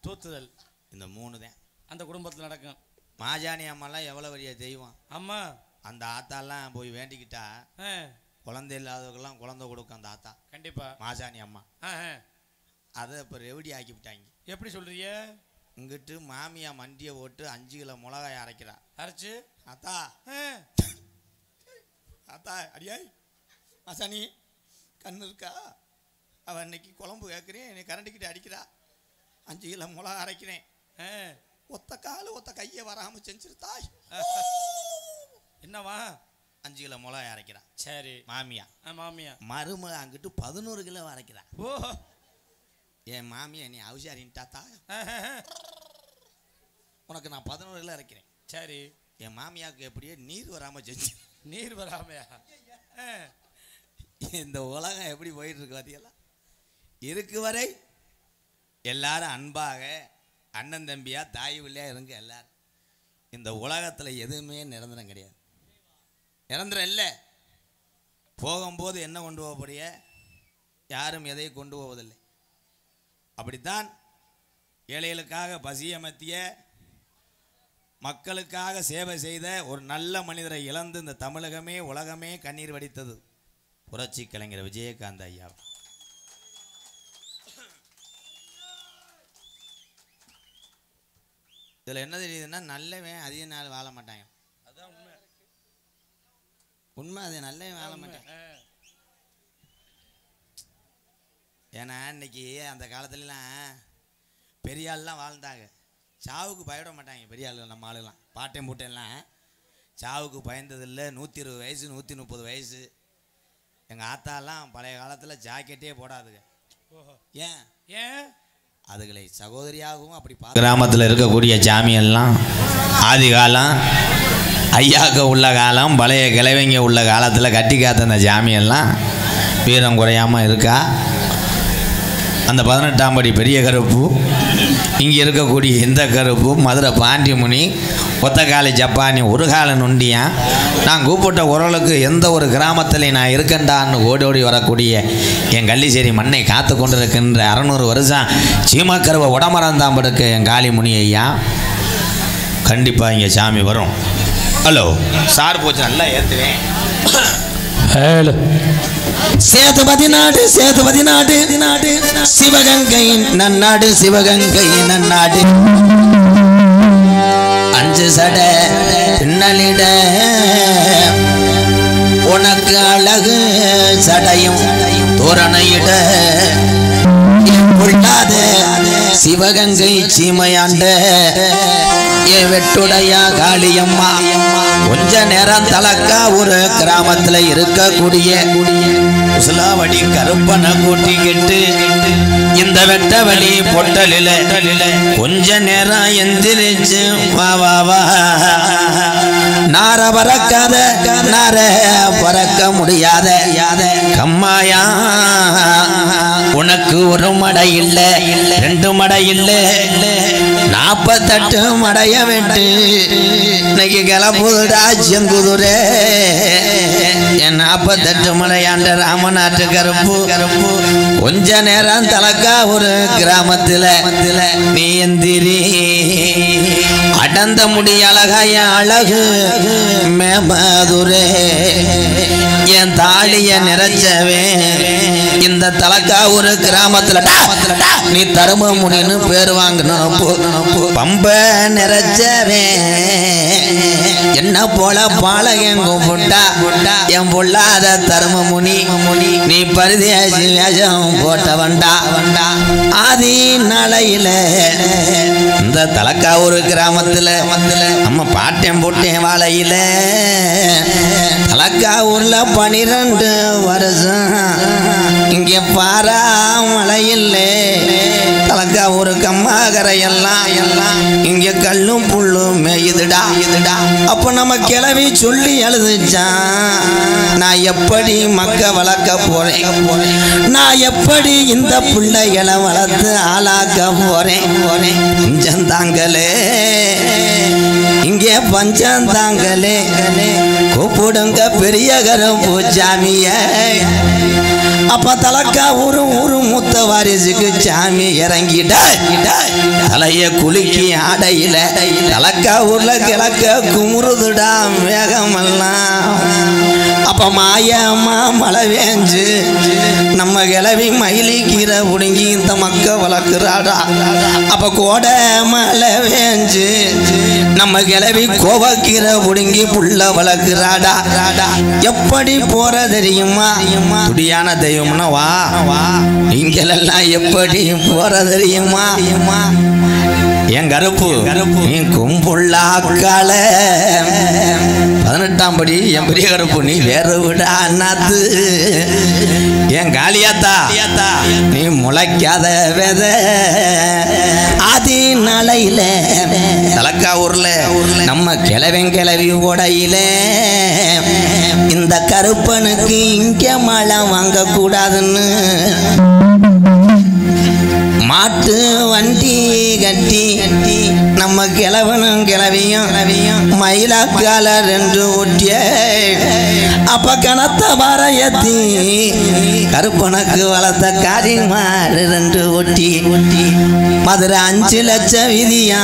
தூத்துதல். இந்த 3 தான் அந்த குடும்பத்தில் நடக்கும். மாஜானி அம்மாலாம் எவ்வளோ பெரிய தெய்வம். அம்மா அந்த ஆத்தாலாம் போய் வேண்டிக்கிட்டா குழந்தை இல்லாதவங்கெல்லாம் குழந்தை கொடுக்கும் அந்த ஆத்தா. கண்டிப்பா மாஜானி அம்மா. அதை இப்போ ரெவடி ஆக்கி விட்டாங்க. எப்படி சொல்றீங்க? இங்கிட்டு மாமியா மண்டியை ஓட்டு 5 கிலோ மிளகாய் அரைச்சு அத்தா அடியாய் மாசாணி கண்ணு இருக்கா, அவன் இன்னைக்கு குழம்பு கேட்குறேன், என்னை கரண்டிக்கிட்டு அடிக்கிறா, 5 கிலோ மிளகா அரைக்கிறேன், ஒத்த காலு ஒத்த கையை வராமல் செஞ்சிருத்தாய். என்னவா? 5 கிலோ மிளகாய் அரைக்கிறா. சரி, மாமியா மருமக அங்கிட்டு 11 கிலோ அரைக்கிறா. என் மாமியா நீ அவசாரின்ட்டாத்தா, உனக்கு நான் 11 கிலோ அரைக்கிறேன். சரி, என் மாமியாவுக்கு எப்படியே நீர் வராமல் செஞ்சு. நீர் வராமையா? இந்த உலகம் எப்படி போயிட்டு இருக்கு பார்த்தீங்களா? இருக்கு வரை எல்லாரும் அன்பாக அண்ணன் தம்பியா தாய் பிள்ளையா இருங்க. எல்லாரும் இந்த உலகத்தில் எதுவுமே நிரந்தரம் கிடையாது. நிரந்தரம் இல்லை. போகும்போது என்ன கொண்டு போகக்கூடிய யாரும் எதை கொண்டு போவதில்லை. அப்படித்தான் ஏழைகளுக்காக பசியமர்த்திய, மக்களுக்காக சேவை செய்த ஒரு நல்ல மனிதரை இழந்து இந்த தமிழகமே உலகமே கண்ணீர் வடித்தது புரட்சி கலைஞர் விஜயகாந்த் ஐயா. இதில் என்ன தெரியுதுன்னா, நல்லவன் அதிக நாள் வாழ மாட்டாங்க. அதான் உண்மை. அது நல்லவன் வாழ மாட்டாங்க. ஏன்னா இன்னைக்கு அந்த காலத்துலலாம் பெரிய ஆள்லாம் வாழ்ந்தாங்க, சாவுக்கு பயப்பட மாட்டாங்க. பெரிய ஆள் நம்ம ஆளுலாம் பாட்டையும் பூட்டையெல்லாம் சாவுக்கு பயந்ததில்லை. 120 வயசு 130 வயசு. எங்கள் ஆத்தாலாம் பழைய காலத்தில் ஜாக்கெட்டே போடாதுங்க. ஏன்? அதுகளை சகோதரியாகவும் அப்படி கிராமத்தில் இருக்கக்கூடிய ஜாமியெல்லாம் ஆதி காலம் ஐயாக்க உள்ள காலம், பழைய கிழவைங்க உள்ள காலத்தில் கட்டி காத்த அந்த ஜாமியெல்லாம் வீரம் குறையாமல் இருக்கா. அந்த 18ஆம் படி பெரிய கருப்பு, இங்கே இருக்கக்கூடிய இந்த கருப்பு, மதுரை பாண்டிமுனி, ஒத்தக்காலி ஜப்பானி, ஒரு கால நொண்டியான், நான் கூப்பிட்ட குரலுக்கு எந்த ஒரு கிராமத்தில் நான் இருக்கண்டான்னு ஓடி வரக்கூடிய என் கள்ளிச்சேரி மண்ணை காத்து கொண்டு இருக்கின்ற 600 வருஷம் சீமக்கருவை உடமரந்தான் படுக்க என் காளிமுனி ஐயா. கண்டிப்பாக இங்கே சாமி வரும். ஹலோ சார் போச்சு, நல்லா ஏற்றுவேன். சேதுபதி நாடு சிவகங்கையின் நன்னாடு, சிவகங்கையின் நன்னாடு. 5 சட பின்னலிட உனக்கு அழகு சடையும் தோரணையிட பொல்லாத சிவகங்கை சீமையாண்ட என் வெட்டுடையா காளியம்மா கொஞ்ச நேரம் தலக்கா ஒரு கிராமத்துல இருக்கக்கூடிய உசலாவடி கருப்பனை கூட்டிக்கிட்டு இந்த வெட்ட வழி பொட்டலில கொஞ்ச நேரம் எந்திரிச்சு வா வா வா நார பறக்காத நார பறக்க முடியாத கம்மாயா உனக்கு ஒரு மடை இல்ல 2 மடை இல்ல 48 மடைய வெட்டு இன்னைக்கு கிளப்புதுடா செங்குதுரே என் 48 மடையாண்ட ராமநாட்டு கருப்பு கொஞ்ச நேரம் தலக்கா ஒரு கிராமத்துல நீ எந்திரி அடந்த முடி அழகாய அழகு மேமதுரே என் தாலிய நிறைச்சவே இந்த தலக்கா ஒரு கிராமத்துல நீ தரும முடின்னு பேர் வாங்கணும் பம்ப நிறைச்சவே என்ன போல பாலகன் கும்பிட்டா என் பொல்லாத தரும முனி நீ பரிதேசி வேஷம் போட்ட வண்டா ஆதி நாளையில இந்த தலக்கா ஒரு கிராமத்துல நம்ம பாட்டேன் போட்டேன் வாழையில தலக்கா ஊர்ல 12 வருஷம் இங்கே பாரா மழையில்ல தலக்கா ஒரு கம்மாகரை எல்லாம் இங்க கல்லும் புல்லும் மேயுதுடா அப்ப நம்ம கிளவி சொல்லி எழுதுச்சான் நான் எப்படி மக்க வளர்க்க போறேன் நான் எப்படி இந்த பிள்ளைகளை வளர்த்து ஆளாக்க போறேன் பஞ்சம் தாங்களே இங்கே பஞ்சம் தாங்களே கூப்பிடுங்க பெரிய கருப்பு சாமிய அப்ப தலக்கா ஊரு மூத்த வாரிசுக்கு சாமி இறங்கிட்ட தலைய குலுக்கி ஆடையில தலக்கா ஊர்ல கிழக்க குமுறுதுடா மேகமெல்லாம் அப்ப மாயம்மா மழை வேஞ்சு நம்ம கிளவி மயிலி கீரை புடுங்கி இந்த மக்க வளர்க்குறாடா அப்ப கோடை மழை வேஞ்சு நம்ம கிளவி கோவக்கீரை புடுங்கி புள்ள வளர்க்குறாடா எப்படி போற தெரியுமா துடியான தெய்வம்னா வா இங்கெல்லாம் எப்படி போற தெரியுமா என் கருப்பு நீ கும்புள்ளாக்கால 18ஆம் படி என் பெரிய கருப்பு நீ வேற விட அண்ணாத்து என் காளியாத்தா நீ முளைக்காத வித ஆதி நாளையில தலக்கா ஊர்ல நம்ம கிளவி ஓடையில இந்த கருப்பனுக்கு இங்க மழை வாங்க கூடாதுன்னு மாட்டு வண்டி கட்டி நம்ம கிழவனும் கிளவியும் மயிலாக்கால 2 ஒட்டிய அப்ப கனத்த பாரயத்தி கருப்பனுக்கு வளர்த்த காரிமாறு 2 ஒட்டி மதுரை 5 லட்சம் விதியா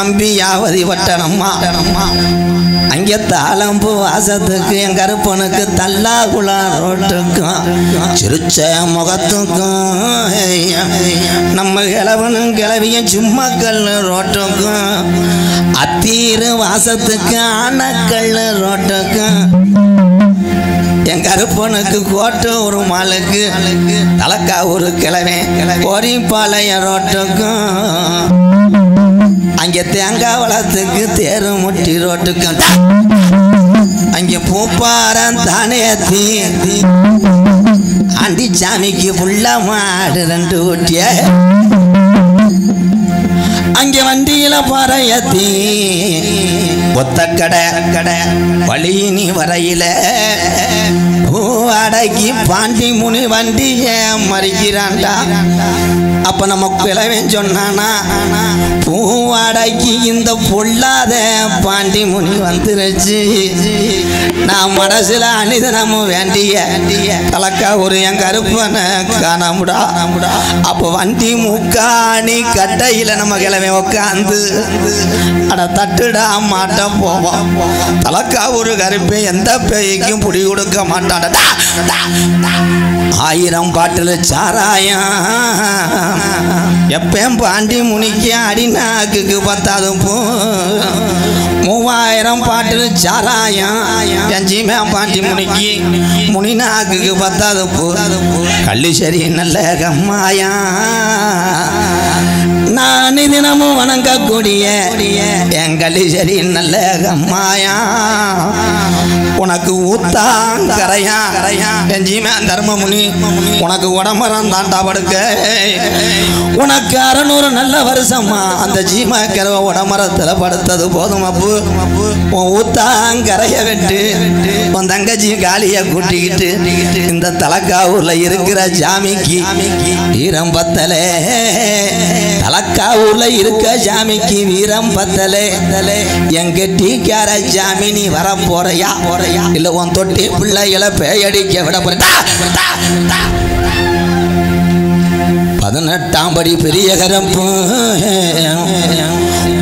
அம்பியாவதி வட்டணம்மா அங்கே தாளம்பு வாசத்துக்கு என் கருப்பனுக்கு தல்லாகுளம் ரோட்டுக்கும் சிரிச்ச முகத்துக்கும் நம்ம கிழவனும் கிளவியும் சும்மா கல் ரோட்டுக்கும் அத்தீரு வாசத்துக்கு ஆனக்கல் ரோட்டுக்கும் என் கருப்பனுக்கு கோட்டை ஒரு மாலுக்கு தலக்கா ஒரு கிழவன் கோரிப்பாளையம் ரோட்டுக்கும் அங்கே தேங்காய் வளத்துக்கு தேரு முட்டி ரோட்டுக்கும் அங்கே பூப்பாரம் தானே ஆண்டி சாமிக்கு புள்ள மாடு 2 ஒட்டிய அங்கே வண்டியில பாறையத்தி ஒத்த கடை வழியினி வரையில பூவாடைக்கு பாண்டி முனி வண்டிய மறிக்கிறான்டா அப்ப நம்ம கிழவன் சொன்னானா பூவாடைக்கு இந்த பொல்லாத பாண்டி முனி வந்துருச்சு நான் மனசுல அனிதனமும் வேண்டிய தலக்கா ஒரு என் கருப்பனை காணாமுடா அப்ப வண்டி முக்காணி கட்டையில நம்ம கிழமை உட்காந்து அட தட்டுடா மாட்ட போவான். தலக்கா ஒரு கருப்பை எந்த பேய்க்கும் புடி கொடுக்க மாட்டான். 1000 பாட்டில் சாராயம் எப்பயும் பாண்டி முனிக்க அடிநாக்குக்கு 10 பூ. 3000 பாட்டில் சாராயம் எஞ்சிமே பாண்டி முனிக்கி முனிநாக்குக்கு 10 பூ. கள்ளி சரி நல்ல கம்மாயா நான் தினமும் வணங்கக்கூடிய என் கள்ளி சரி நல்ல கம்மாயா. உனக்கு ஊத்தாங்கரையா எஞ்சிமே தர்மமுனி உனக்கு உடம்பரம் தாண்டா படுக்க. உனக்கு 600 நல்ல வருஷமா அந்த ஜீமா கரவ உடம்பரத்தில் படுத்தது போதும் அப்பு. உன் ஊத்தாங்கரைய வெட்டு உன் தங்கச்சி காலிய கூட்டிக்கிட்டு இந்த தலக்காவூர்ல இருக்கிற ஜாமிக்கு வீரம் பத்தலே. தலக்காவூர்ல இருக்க ஜாமிக்கு வீரம் பத்தலே. எங்க டீக்கார ஜாமி நீ வர போறையா இல்ல உன் தொட்டி பிள்ளைகளை பேயடிக்க விட போற. 18ஆம் படி பெரிய கரப்பு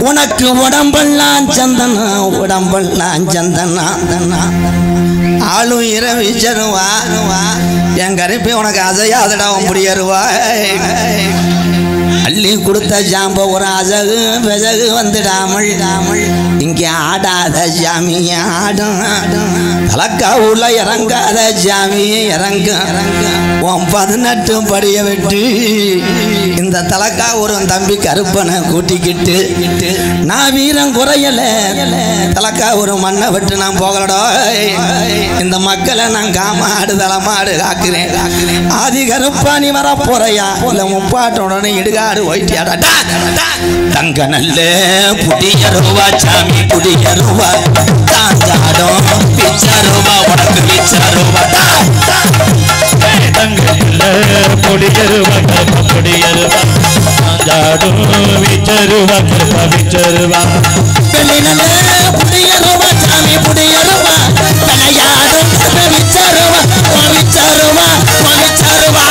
உனக்கு உடம்பெல்லாம் சந்தனா உடம்பெல்லாம் சந்தனா ஆளும் இரவிச்சருவா என் கருப்பை உனக்கு அசையாதடா முடியருவா. அள்ளி கொடுத்த ஜாம்ப ஒரு அசகு பெசகு வந்துடாமல் இங்கே ஆடாத ஜாமி ஆடும். தலக்காவூர்ல இறங்காத ஜாமி இறங்கும். 18 படிய வெட்டு இந்த தலக்காவூர் தம்பி கருப்பனை கூட்டிக்கிட்டு நான் வீரம் குறையல. தலக்காவூர் மண்ணை விட்டு நான் போகலடோ. இந்த மக்களை நான் காமாடு தலமாடு காக்குறேன். ஆதி கருப்பா நீ வர போறையா இல்ல முப்பாட்டோட இடுகாடு ஒயிட்டியாடா. தங்க நல்ல புடியருவா சாமி புடியருவா தாஞ்சாடும் பிச்சருவா உனக்கு பிச்சருவா. தங்க நல்ல புடியருவா புடியருவா தாஞ்சாடும் பிச்சருவா பிச்சருவா. வெள்ளி நல்ல புடியருவா சாமி புடியருவா தலையாடும் விச்சருவா விச்சருவா விச்சருவா.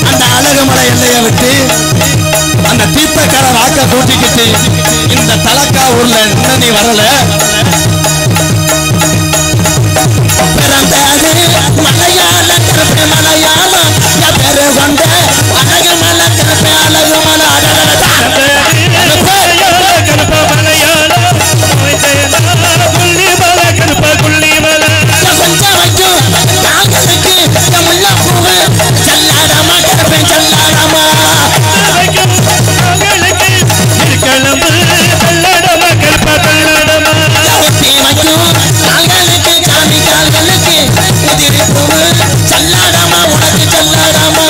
அந்த அழகுமலை எல்லையை விட்டு அந்த தீர்த்தக்கார வாக்க கூட்டிக்கிட்டு இந்த தலக்காவூர்ல இன்னும் நீ வரல. பிறந்தது மலையாள திருப்பி மலையாளம் பெரு கொண்ட அழகு மலை திருப்பி அழகு மலை கொஞ்சம் வைக்கும் நாங்களுக்கு முல்ல பூவு செல்லாடமா கிடப்பேன் செல்லாடமா வைக்கும் கால்களுக்கு சாமி கால்களுக்கு உதிரி பூவு செல்லாடமா உனக்கு செல்லாடமா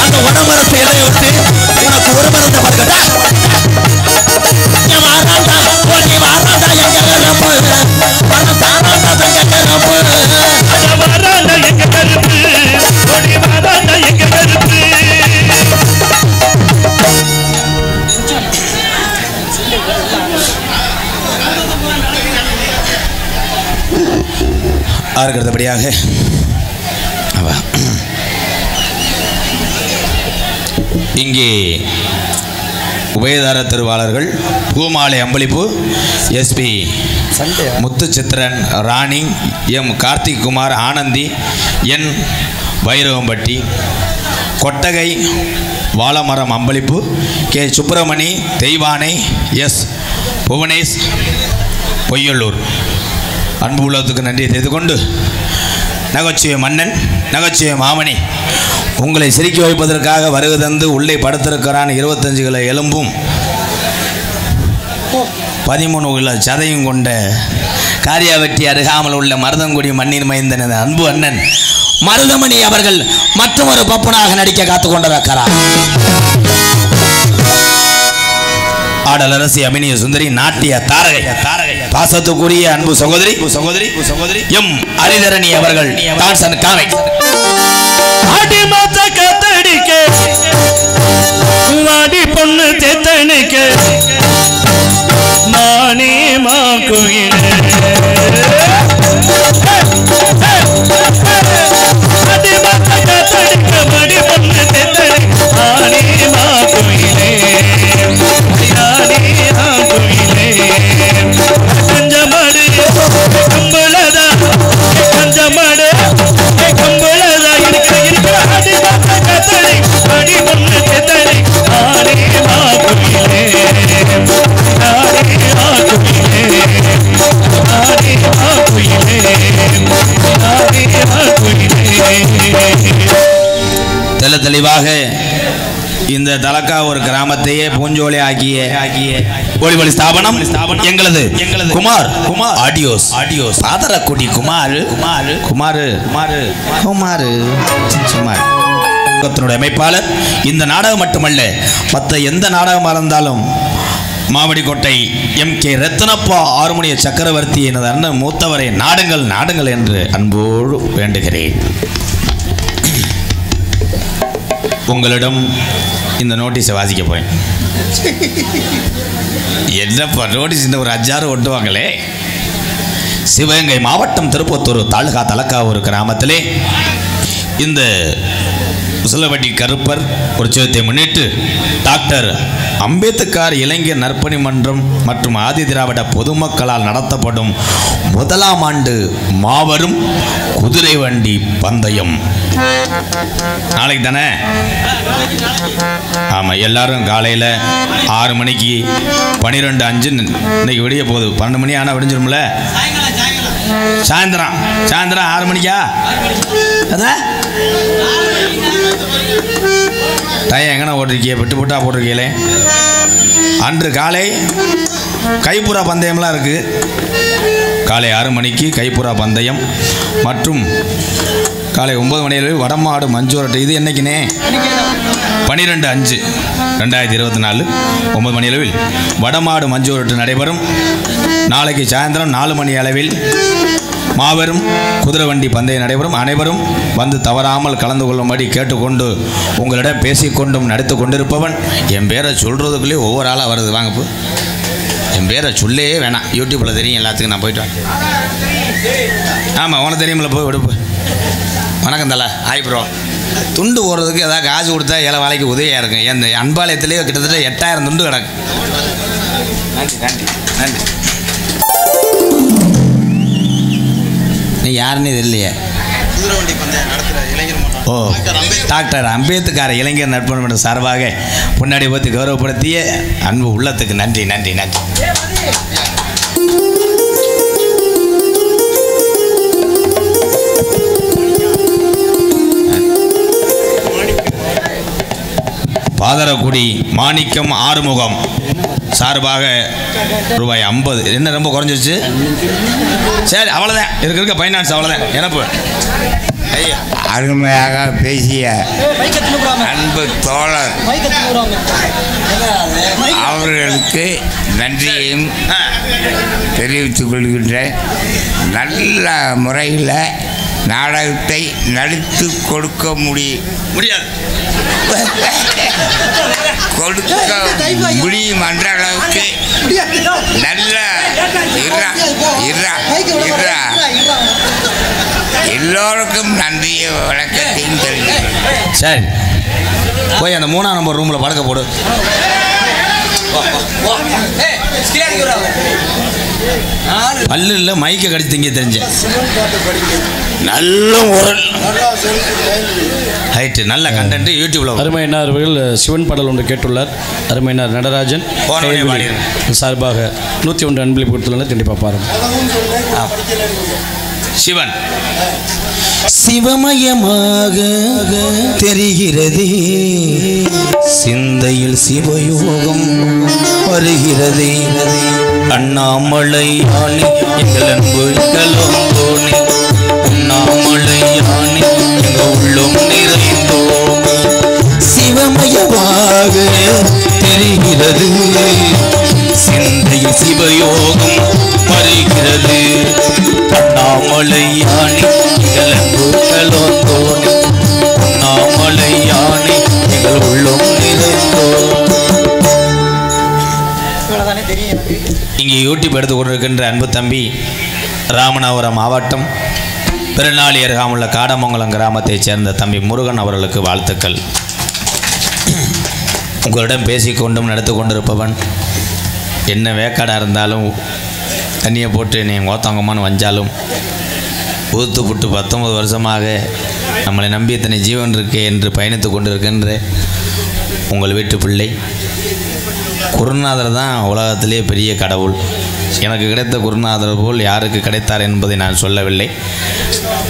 அந்த உடம்பரத்தை இலையை விட்டு உனக்கு ஒரு மரத்தை பார்க்கட்டா. அடுத்தபடியாக இங்கே உபயதார திருவாளர்கள் பூமாலை அம்பளிப்பு எஸ்பி முத்துச்சித்திரன், ராணி, எம் கார்த்திக் குமார், ஆனந்தி, என் வைரவம்பட்டி, கொட்டகை வாழமரம் அம்பளிப்பு கே சுப்பிரமணி தெய்வானை எஸ் புவனேஷ் பொய்யல்லூர். அன்பு உள்ளத்துக்கு நன்றியை தெரிந்து கொண்டு நகைச்சுவை மன்னன் நகைச்சுவை மாமணி உங்களை சிரிக்க வைப்பதற்காக வருகை தந்து உள்ளே படுத்திருக்கிறான் 25 கிலோ எலும்பும் 13 கிலோ சதையும் கொண்ட காரியாவெட்டி அருகாமல் உள்ள மருதங்குடி மண்ணின் மைந்தனது அன்பு அண்ணன் மருதமணி அவர்கள் மற்றொரு பப்பனாக நடிக்க காத்துக் கொண்டிருக்கிறார். ஆடலரசி அபிநய சுந்தரி நாட்டிய தாரகை பாசத்துக்குரிய அன்பு சகோதரி எம் அரிதரணி அவர்கள் டான்ஸ் அண்ட் காமிக்ஸ். அடிமத்த கத்தடிக்க வாடி பொண்ணு தெத்தனுக்க மானே மா கோயிலே அடிமத்த கத்தடிக்க வாடி பொண்ணு தெத்தனுக்க மானே மா கோயிலே கஞ்சமடு கம்பளதா கஞ்சமடு கம்பளதா இருக்கிற அடிமத்த கத்தடி அடி பொண்ணு தெத்தடி ஆனே மா கோயிலே ஆனே மா கோயிலே ஆனே மா கோயிலே ஆனே மா கோயிலே. தெல்ல தெளிவாக இந்த தலக்கா ஒரு கிராமத்தையே பூஞ்சோலை ஆக்கிய ஒளிவழி ஸ்தாபனம் எங்களது குமார் ஆடியோஸ் பாதரக்குடி குமார் அமைப்பாளர். இந்த நாடகம் மட்டுமல்ல மற்ற எந்த நாடகமாக இருந்தாலும் மாவடிக்கோட்டை MK ரத்னப்பா ஆறுமணிய சக்கரவர்த்தி எனது அண்ணன் மூத்தவரை நாடுங்கள் என்று அன்போடு வேண்டுகிறேன். உங்களிடம் இந்த நோட்டீஸை வாசிக்க போய் என்னப்பா நோட்டீஸ் இந்த ஒரு 5-6 ஒட்டுவாங்களே. சிவகங்கை மாவட்டம் திருப்பத்தூர் தாலுகா தலக்காவூர் கிராமத்திலே இந்த உசலவட்டி கருப்பர் உற்சவத்தை முன்னிட்டு டாக்டர் அம்பேத்கர் இளைஞர் நற்பணி மன்றம் மற்றும் ஆதி திராவிட பொதுமக்களால் நடத்தப்படும் 1ஆம் ஆண்டு மாபெரும் குதிரை வண்டி பந்தயம் நாளைக்கு தானே? ஆமாம், எல்லாரும் காலையில் 6 மணிக்கு 12:05 இன்னைக்கு விடிய போகுது. 12 மணி ஆனால் விடிஞ்சிரும்ல. சாயந்தரம் 6 மணிக்கா? அதான் டைம் எங்கன ஓட்டிருக்கிய விட்டு போட்டிருக்கீங்களே. அன்று காலை கைப்புறா பந்தயம்லாம் இருக்குது. காலை 6 மணிக்கு கைப்புறா பந்தயம் மற்றும் காலை 9 மணி அளவில் வடமாடு மஞ்சூரட்டு. இது என்னைக்குனே? 12/5/2024 9 மணி அளவில் வடமாடு மஞ்சூரட்டு நடைபெறும். நாளைக்கு சாயந்தரம் 4 மணி அளவில் மாபெரும் குதிரை வண்டி பந்தயம் நடைபெறும். அனைவரும் வந்து தவறாமல் கலந்து கொள்ளும்படி கேட்டுக்கொண்டு உங்களிடம் பேசிக்கொண்டும் நடித்து கொண்டிருப்பவன் என் பேரை சொல்கிறதுக்குள்ளே ஒவ்வொரு ஆளாக வருது. வாங்கப்போ என் பேரை சொல்லே வேணாம், யூடியூப்பில் தெரியும் எல்லாத்துக்கும். நான் போயிட்டு வரேன். ஆமாம், உனக்கு தெரியுமில்ல, போய் விடுப்பு. வணக்கம் தலை, ஹாய் ப்ரோ. துண்டு போடுறதுக்கு ஏதாவது காசு கொடுத்தா ஏழை வேலைக்கு உதவியாக இருக்கும். என் அன்பாலயத்திலேயே கிட்டத்தட்ட 8000 துண்டு கிடக்கு. நன்றி. நீ யாருன்னு தெரியலையே. ஓ, டாக்டர் அம்பேத்கர் இளைஞர் நற்பணி மன்றம் சார்பாக முன்னாடி பார்த்து கௌரவப்படுத்திய அன்பு உள்ளத்துக்கு நன்றி. பாதரக்குடி மாணிக்கம் ஆறுமுகம் சார்பாக ரூபாய் 50. என்ன ரொம்ப குறைஞ்சிருச்சு? சரி, அவ்வளோதான். இருக்க ஃபைனான்ஸ் அவ்வளோதான். எனக்கு அருமையாக பேசிய அன்பு தோழர் அவர்களுக்கு நன்றியையும் தெரிவித்துக் கொள்கின்றேன். நல்ல முறையில் நாடகத்தை நடித்து கொடுக்க முடியாது முடியும் என்ற அளவுக்கு நல்ல எல்லோருக்கும் நன்றிய வணக்கத்தையும் தெரிவிக்கிறேன். சரி, போய் அந்த 3ஆம் நம்பர் ரூமில் படுக்க போடு. பல்லு இல்லை, மைக்கை கடிச்சு திங்க தெரிஞ்சேன். நல்ல ஒரு ஹைட்டு நல்ல கண்டென்ட் யூடியூப்ல அருமையினார் அவர்கள் சிவன் பாடல் ஒன்று கேட்டுள்ளார். அருமையினார் நடராஜன் சார்பாக 101 அன்பளிப்பு கொடுத்துள்ளனர். கண்டிப்பாக பாருங்கள். சிவன் சிவமயமாக தெரிகிறது, சிந்தையில் சிவயோகம் வருகிறது. அண்ணாமலை யானே எங்கள் அன்பு கலந்தோனே, அண்ணாமலை யானே எங்கள் உள்ளம் நிறைந்தோம். சிவமயமாக தெரிகிறது, சிந்தையில் சிவயோகம் வருகிறது. அண்ணாமலை யானே எங்கள் அன்பு கலந்தோனே, அண்ணாமலை யானே எங்கள் உள்ளம் நிறைந்தோம். இங்கே யூடியூப் எடுத்து கொண்டிருக்கின்ற அன்பு தம்பி ராமநாதபுரம் மாவட்டம் பெருநாளி அருகாமுள்ள காடமங்கலம் கிராமத்தைச் சேர்ந்த தம்பி முருகன் அவர்களுக்கு வாழ்த்துக்கள். உங்களிடம் பேசிக்கொண்டும் நடத்து கொண்டிருப்பவன் என்ன வேக்காடாக இருந்தாலும் தண்ணியை போட்டு நீ ஓத்தவங்கம்மான்னு வஞ்சாலும் ஊத்து புட்டு 19 வருஷமாக நம்மளை நம்பி இத்தனை ஜீவன் இருக்கே என்று பயணித்து கொண்டிருக்கின்ற உங்கள் வீட்டு பிள்ளை குருநாதர் தான் உலகத்திலே பெரிய கடவுள். எனக்கு கிடைத்த குருநாதர் போல் யாருக்கு கிடைத்தார் என்பதை நான் சொல்லவில்லை.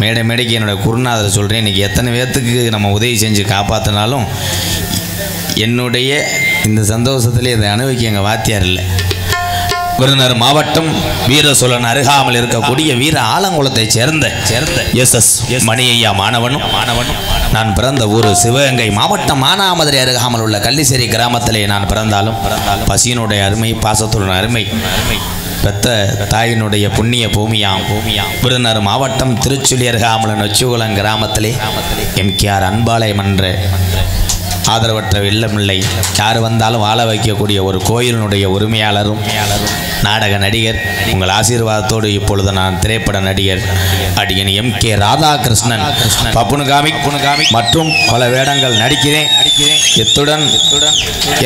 மேடைக்கு என்னோடய குருநாதர் சொல்கிறேன். இன்றைக்கி எத்தனை பேர்த்துக்கு நம்ம உதவி செஞ்சு காப்பாற்றினாலும் என்னுடைய இந்த சந்தோஷத்திலே இதை அனுபவிக்க எங்கள் வாத்தியார் இல்லை. விருதுநகர் மாவட்டம் வீர சோழன் அருகாமல் இருக்கக்கூடிய வீர ஆலங்குளத்தை சேர்ந்த எஸ் மணியையா மாணவனும் நான் பிறந்த ஊர் சிவகங்கை மாவட்டம் மானாமதுரை அருகாமல் உள்ள கள்ளிசேரி கிராமத்திலே நான் பிறந்தாலும் பசியினுடைய அருமை பாசத்துடன் அருமை பெத்த தாயினுடைய புண்ணிய பூமியாம் விருதுநகர் மாவட்டம் திருச்சுழி அருகாமல் நொச்சிகுளம் கிராமத்திலே எம்கேஆர் அன்பாலயம் என்ற ஆதரவற்ற இல்லமில்லை யார் வந்தாலும் வாழ வைக்கக்கூடிய ஒரு கோயிலினுடைய உரிமையாளரும் நாடக நடிகர். உங்கள் ஆசீர்வாதத்தோடு இப்பொழுது நான் திரைப்பட நடிகர் அடியன் எம்.கே. ராதாகிருஷ்ணன் பப்புனுகாமி மற்றும் பல வேடங்கள் நடிக்கிறேன். இத்துடன்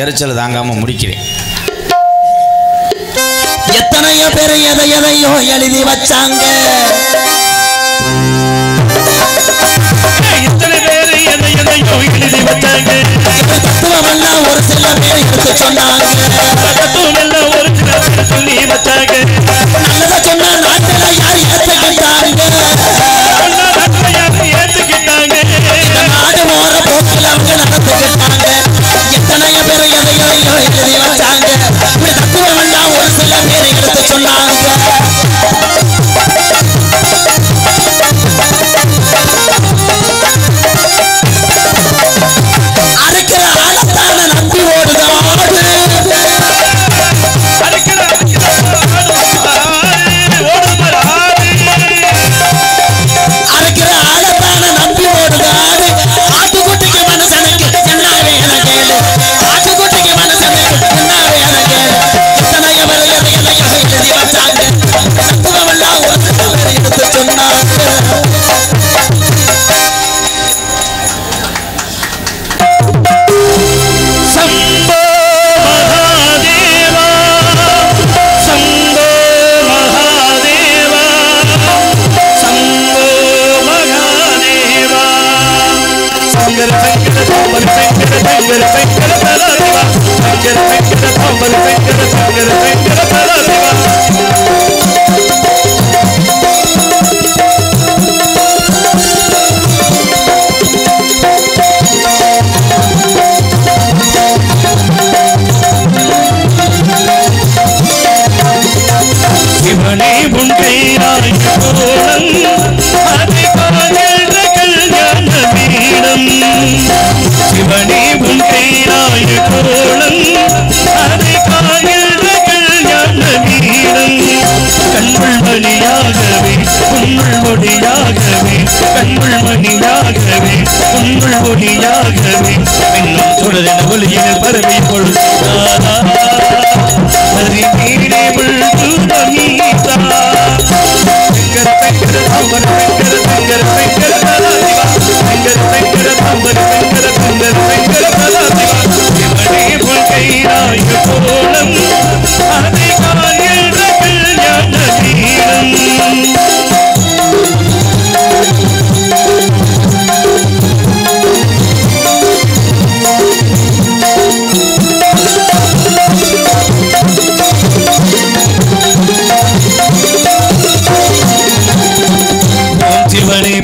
எரிச்சல் தாங்காமல் முடிக்கிறேன். எத்தனையோ பேர் எதையோ எழுதி வச்சாங்க, தத்துவமெல்லாம் ஒரு சில பேர் எடுத்து சொன்னாங்க. நல்லதை சொன்னா நாட்டில் யார் ஏற்றுக்கிட்டாங்க, இந்த நாடு போற போக்கில் அவங்க நடந்துக்கிட்டாங்க. எத்தனையோ பேர் எதையோ எழுதி வச்சாங்க, தத்துவமெல்லாம் ஒரு சில பேர் எடுத்து சொன்னாங்க.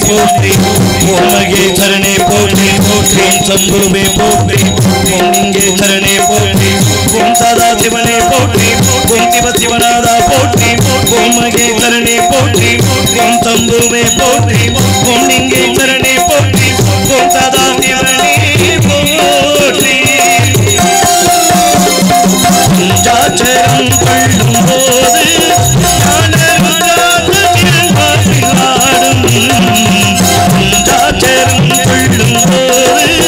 போற்றி ஓம் மகேஸ்வரனே போற்றி ஓம் சம்புவே போற்றி ஓம் லிங்கேஸ்வரனே போற்றி ஓம் சதாசிவனே போற்றி ஓம் சிவசிவநாதா போற்றி ஓம் மகேஸ்வரனே போற்றி ஓம் சம்புவே போற்றி ஓம் லிங்கேஸ்வரனே போற்றி ஓம் சதாசிவனே போற்றி பஞ்சாட்சரம் கொள்ளும் போது பஞ்சாட்சரம் கொள்ளும் போது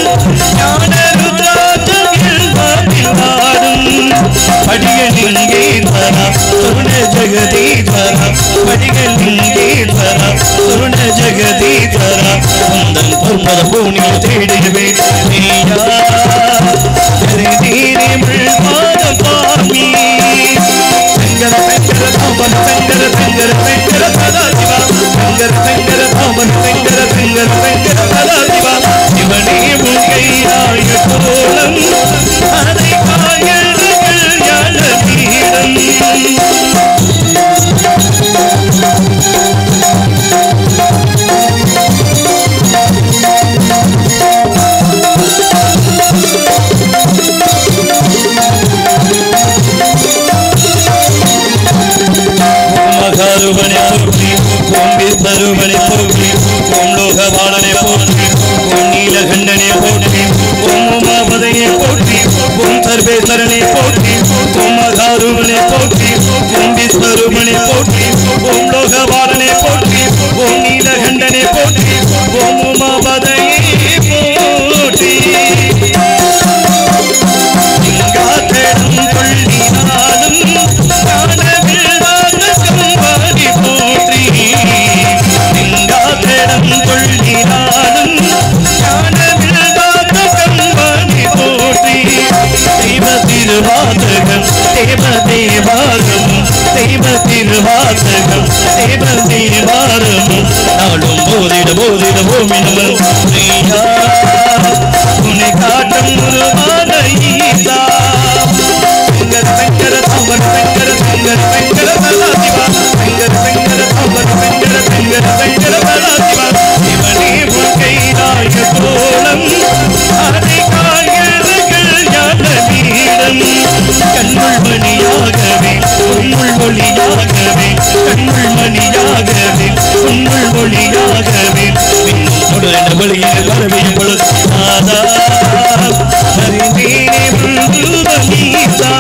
படிகலிங்கேஸ்வரா சுருண ஜெகதீஸ்வரா படிகலிங்கேஸ்வரா சுருண ஜெகதீஸ்வரா உந்தன் பொற்பத பூனில் தேடுவே பாமி சங்கர சங்கர தாமன் சங்கர சங்கர சங்கர சதாசிவா சங்கர சங்கர தாமன் சங்கர சங்கர சங்கர சதாசிவா சிவனே முகையாய கோலம் அதை காயல்கள் ஞான பீடம் மகாருவனை போற்றி ஓம் விஸ்வரூபனை போற்றி ஓம் லோகபாலனை போற்றி ஓம் நீலகண்டனை போற்றி ஓம் உமாபதையை போற்றி ஓம் சர்வேஸ்வரனை போற்றி ஓம் மகாருவனை போற்றி ஓம் விஸ்வரூபனை போற்றி ஓம் லோகபாலனை போற்றி ஓம் நீலகண்டனை போற்றி ஓம் உமாபதையை போற்றி இங்காத்தேடும் கொள்ளினாலும் போற்றி லிங்காத்தேடம் கொள்ளினாலும் போற்றி தெய்வ திருவாசகம் தேவ தேவாரம் தெய்வ திருவாசகம் தேவ தேவாரம் நாளும் போதிட போதிட ஓமினவன் உன்னை காட்டும் உருவான ஈசா சங்கர சங்கர தாமன் சங்கர சங்கர சங்கர சதாசிவா சங்கர சங்கர தாமன் சங்கர சங்கர சங்கர சதாசிவா சிவனே முகையாய கோலம் அதை காயல்கள் ஞான பீடம் கண்ணுள் மணியாகவே உன்னுள் ஒளியாகவே கண்ணுள் மணியாகவே உன்னுள் ஒளியாகவே உடனே வழியில் வரவையும் பொழுது ஆதா ஹரிநீனே முருகீசா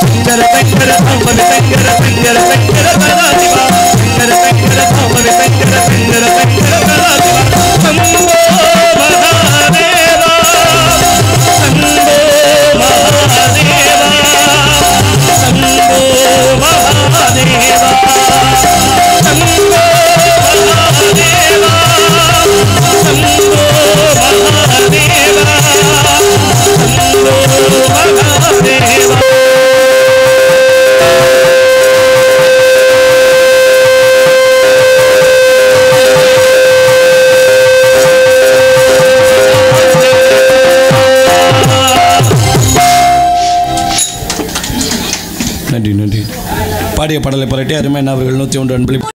சங்கர சங்கர தாமன் சங்கர சங்கர சங்கர சதாசிவா சங்கர சங்கர தாமன் சங்கர சங்கர சங்கர சதாசிவா சம்போ மகாதேவா சம்போ மகாதேவா சம்போ மகாதேவா சம்போ மகாதேவா சம்போ மகாதேவா சம்போ மகாதேவா நன்றி நன்றி பாடிய பாடலை பாராட்டி அருமையான அவர்கள் 101 அன்பளி